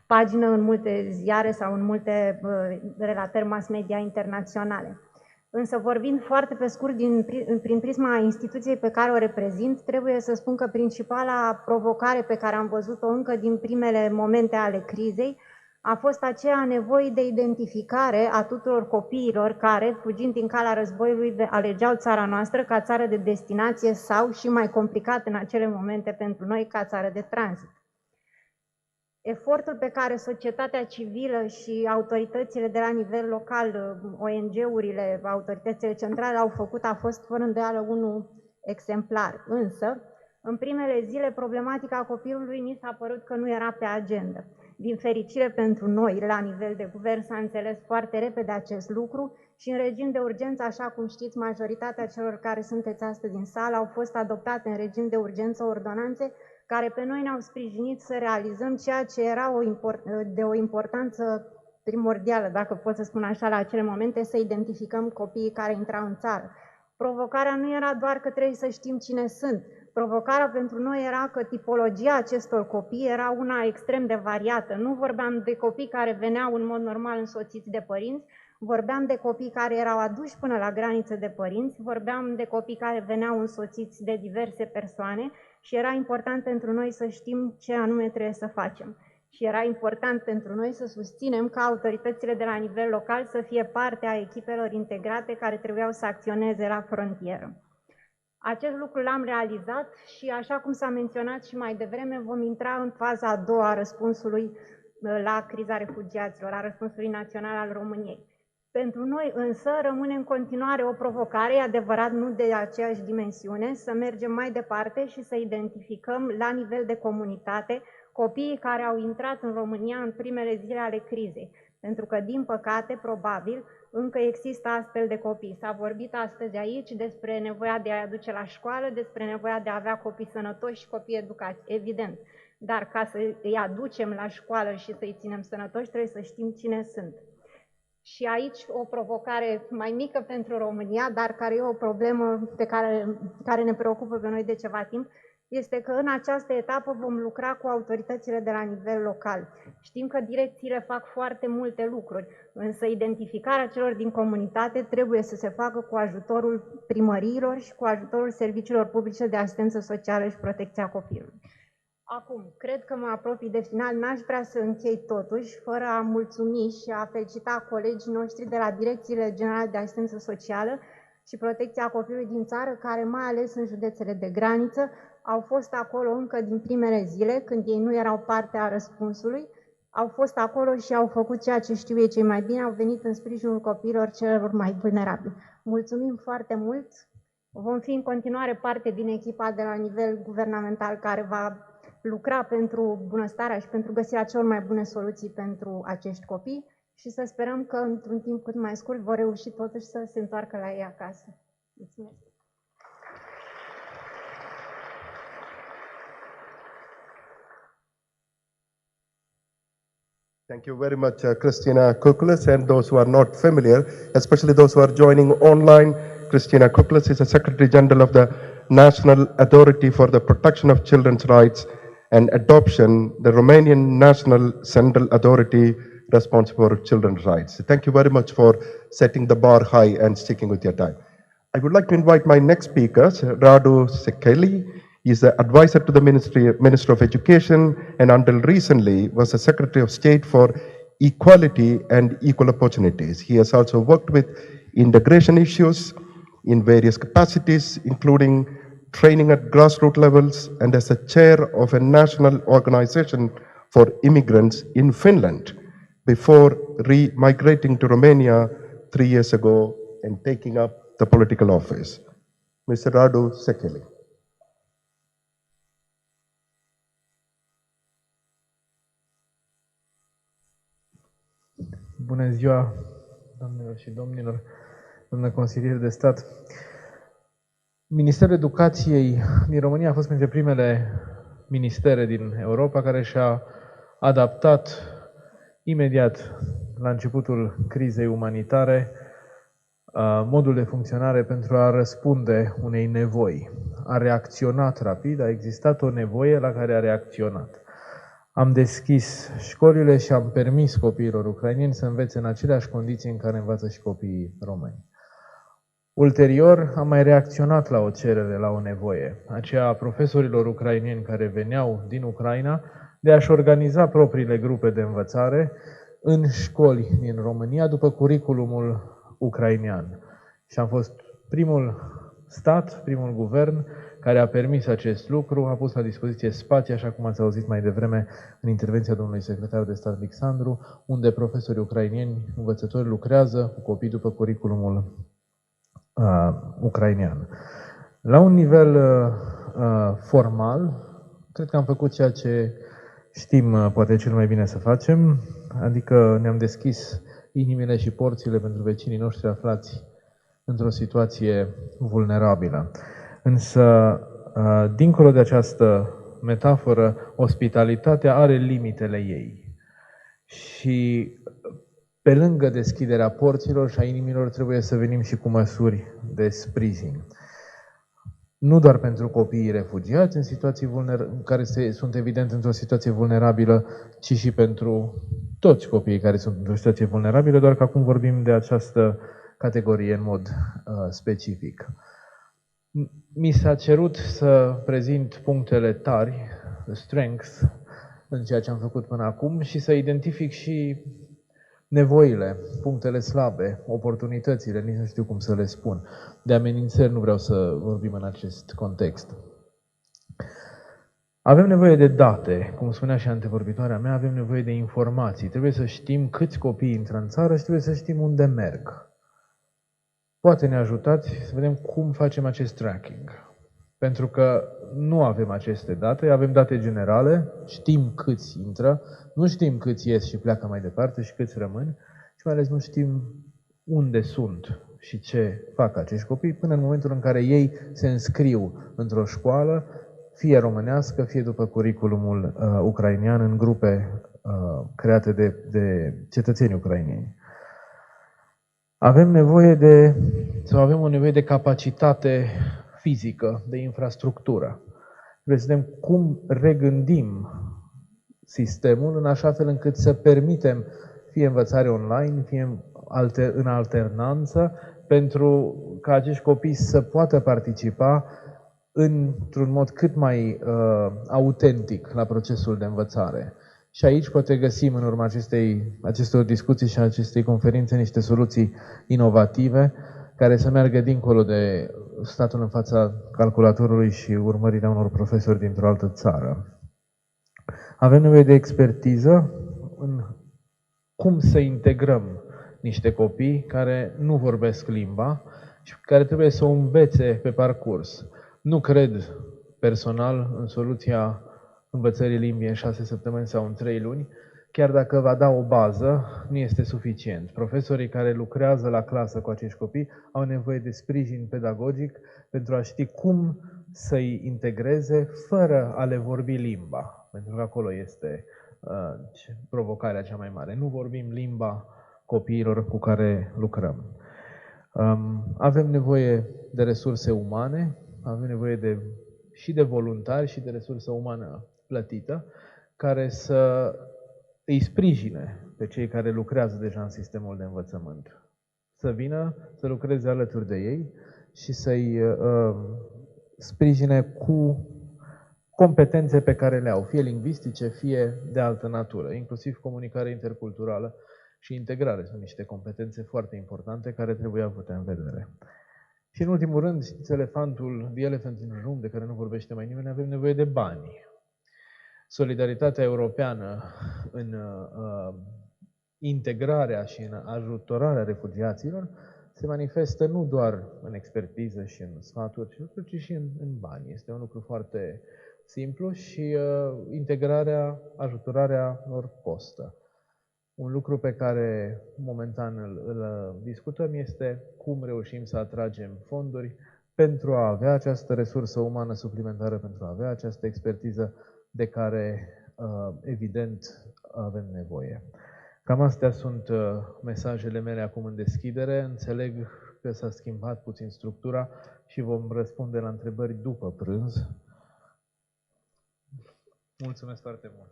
pagină în multe ziare sau în multe relatări mass media internaționale. Însă, vorbind foarte pe scurt prin prisma instituției pe care o reprezint, trebuie să spun că principala provocare pe care am văzut-o încă din primele momente ale crizei a fost aceea nevoie de identificare a tuturor copiilor care, fugind din calea războiului, alegeau țara noastră ca țară de destinație sau, și mai complicat în acele momente pentru noi, ca țară de tranzit. Efortul pe care societatea civilă și autoritățile de la nivel local, ONG-urile, autoritățile centrale au făcut a fost fără îndoială unul exemplar. Însă, în primele zile, problematica copilului ni s-a părut că nu era pe agenda. Din fericire pentru noi, la nivel de guvern, s-a înțeles foarte repede acest lucru și în regim de urgență, așa cum știți, majoritatea celor care sunteți astăzi în sală au fost adoptate în regim de urgență ordonanțe care pe noi ne-au sprijinit să realizăm ceea ce era de o importanță primordială, dacă pot să spun așa, la acele momente, să identificăm copiii care intrau în țară. Provocarea nu era doar că trebuie să știm cine sunt. Provocarea pentru noi era că tipologia acestor copii era una extrem de variată. Nu vorbeam de copii care veneau în mod normal însoțiți de părinți, vorbeam de copii care erau aduși până la graniță de părinți, vorbeam de copii care veneau însoțiți de diverse persoane și era important pentru noi să știm ce anume trebuie să facem. Și era important pentru noi să susținem ca autoritățile de la nivel local să fie parte a echipelor integrate care trebuiau să acționeze la frontieră. Acest lucru l-am realizat și, așa cum s-a menționat și mai devreme, vom intra în faza a doua a răspunsului la criza refugiaților, a răspunsului național al României. Pentru noi însă rămâne în continuare o provocare, e adevărat, nu de aceeași dimensiune, să mergem mai departe și să identificăm la nivel de comunitate copiii care au intrat în România în primele zile ale crizei. Pentru că, din păcate, probabil, încă există astfel de copii. S-a vorbit astăzi aici despre nevoia de a-i aduce la școală, despre nevoia de a avea copii sănătoși și copii educați, evident. Dar ca să îi aducem la școală și să-i ținem sănătoși, trebuie să știm cine sunt. Și aici o provocare mai mică pentru România, dar care e o problemă care ne preocupă pe noi de ceva timp, este că în această etapă vom lucra cu autoritățile de la nivel local. Știm că direcțiile fac foarte multe lucruri, însă identificarea celor din comunitate trebuie să se facă cu ajutorul primăriilor și cu ajutorul serviciilor publice de asistență socială și protecția copilului. Acum, cred că mă apropii de final, n-aș vrea să închei totuși fără a mulțumi și a felicita colegii noștri de la Direcțiile Generale de Asistență Socială și Protecția Copilului din țară, care, mai ales în județele de graniță, au fost acolo încă din primele zile, când ei nu erau parte a răspunsului, au fost acolo și au făcut ceea ce știu ei cei mai bine, au venit în sprijinul copiilor celor mai vulnerabili. Mulțumim foarte mult! Vom fi în continuare parte din echipa de la nivel guvernamental care va lucra pentru bunăstarea și pentru găsirea celor mai bune soluții pentru acești copii și să sperăm că într-un timp cât mai scurt vor reuși totuși să se întoarcă la ei acasă. Mulțumesc! Thank you very much, Christina Kukulis, and those who are not familiar, especially those who are joining online. Christina Kukulis is the Secretary General of the National Authority for the Protection of Children's Rights and Adoption, the Romanian National Central Authority responsible for children's rights. Thank you very much for setting the bar high and sticking with your time. I would like to invite my next speakers, Radu Sekeli. He is the advisor to the Minister of Education, and until recently was the Secretary of State for Equality and Equal Opportunities. He has also worked with integration issues in various capacities, including training at grassroots levels and as the chair of a national organization for immigrants in Finland before re-migrating to Romania 3 years ago and taking up the political office. Mr. Radu Sekeli. Bună ziua, doamnelor și domnilor, doamnă consilier de stat. Ministerul Educației din România a fost printre primele ministere din Europa care și-a adaptat imediat la începutul crizei umanitare modul de funcționare pentru a răspunde unei nevoi. A reacționat rapid, a existat o nevoie la care a reacționat. Am deschis școlile și am permis copiilor ucraineni să învețe în aceleași condiții în care învață și copiii români. Ulterior, am mai reacționat la o cerere, la o nevoie, aceea a profesorilor ucraineni care veneau din Ucraina de a-și organiza propriile grupe de învățare în școli din România după curiculumul ucrainean. Și am fost primul stat, primul guvern care a permis acest lucru, a pus la dispoziție spații, așa cum ați auzit mai devreme în intervenția domnului secretar de stat Alexandru, unde profesorii ucraineni, învățători lucrează cu copii după curiculumul ucrainean. La un nivel formal, cred că am făcut ceea ce știm poate cel mai bine să facem, adică ne-am deschis inimile și porțile pentru vecinii noștri aflați într-o situație vulnerabilă. Însă, dincolo de această metaforă, ospitalitatea are limitele ei. Și pe lângă deschiderea porților și a inimilor trebuie să venim și cu măsuri de sprijin. Nu doar pentru copiii refugiați în situații care sunt evident într-o situație vulnerabilă, ci și pentru toți copiii care sunt într-o situație vulnerabilă, doar că acum vorbim de această categorie în mod specific. Mi s-a cerut să prezint punctele tari, strengths, în ceea ce am făcut până acum și să identific și nevoile, punctele slabe, oportunitățile, nici nu știu cum să le spun. De amenințări nu vreau să vorbim în acest context. Avem nevoie de date, cum spunea și antevorbitoarea mea, avem nevoie de informații. Trebuie să știm câți copii intră în țară și trebuie să știm unde merg. Poate ne ajutați să vedem cum facem acest tracking. Pentru că nu avem aceste date, avem date generale, știm câți intră, nu știm câți ies și pleacă mai departe și câți rămân și mai ales nu știm unde sunt și ce fac acești copii până în momentul în care ei se înscriu într-o școală, fie românească, fie după curiculumul ucrainean, în grupe create de cetățeni ucraineni. Avem o nevoie de capacitate fizică, de infrastructură. Trebuie să vedem cum regândim sistemul în așa fel încât să permitem fie învățare online, fie în alternanță, pentru ca acești copii să poată participa într-un mod cât mai autentic la procesul de învățare. Și aici poate găsim în urma acestor discuții și acestei conferințe niște soluții inovative care să meargă dincolo de statul în fața calculatorului și urmărirea unor profesori dintr-o altă țară. Avem nevoie de expertiză în cum să integrăm niște copii care nu vorbesc limba și care trebuie să o învețe pe parcurs. Nu cred personal în soluția învățării limbii în 6 săptămâni sau în 3 luni, chiar dacă va da o bază, nu este suficient. Profesorii care lucrează la clasă cu acești copii au nevoie de sprijin pedagogic pentru a ști cum să-i integreze fără a le vorbi limba, pentru că acolo este provocarea cea mai mare. Nu vorbim limba copiilor cu care lucrăm. Avem nevoie de resurse umane, avem nevoie și de voluntari și de resursă umană plătită, care să îi sprijine pe cei care lucrează deja în sistemul de învățământ. Să vină, să lucreze alături de ei și să-i sprijine cu competențe pe care le au, fie lingvistice, fie de altă natură, inclusiv comunicare interculturală și integrare. Sunt niște competențe foarte importante care trebuie avute în vedere. Și în ultimul rând, știți, elefantul, the elephant in the room, de care nu vorbește mai nimeni, avem nevoie de bani. Solidaritatea europeană în integrarea și în ajutorarea refugiaților se manifestă nu doar în expertiză și în sfaturi, ci și în bani. Este un lucru foarte simplu și integrarea, ajutorarea lor costă. Un lucru pe care momentan îl discutăm este cum reușim să atragem fonduri pentru a avea această resursă umană suplimentară, pentru a avea această expertiză de care, evident, avem nevoie. Cam astea sunt mesajele mele acum în deschidere. Înțeleg că s-a schimbat puțin structura și vom răspunde la întrebări după prânz. Mulțumesc foarte mult!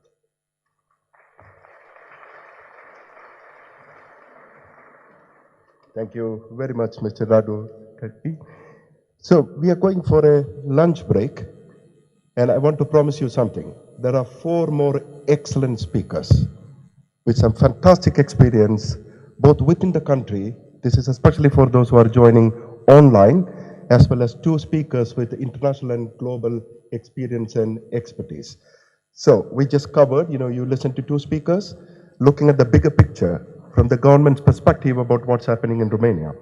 Thank you very much, Mr. Radu. So we are going for a lunch break, and I want to promise you something. There are 4 more excellent speakers with some fantastic experience, both within the country. This is especially for those who are joining online, as well as 2 speakers with international and global experience and expertise. So we just covered, you listened to 2 speakers, looking at the bigger picture from the government's perspective about what's happening in Romania.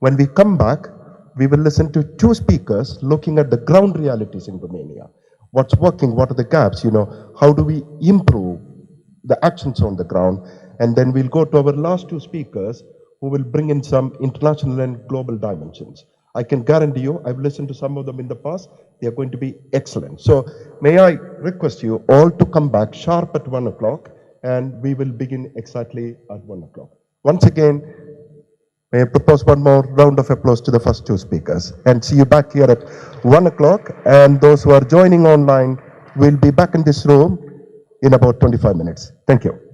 When we come back, we will listen to 2 speakers looking at the ground realities in Romania. What's working, what are the gaps, how do we improve the actions on the ground? And then we'll go to our last 2 speakers who will bring in some international and global dimensions. I can guarantee you, I've listened to some of them in the past, they are going to be excellent. So may I request you all to come back sharp at 1 o'clock, and we will begin exactly at 1 o'clock. Once again, may I propose one more round of applause to the first 2 speakers, and see you back here at 1 o'clock, and those who are joining online will be back in this room in about 25 minutes. Thank you.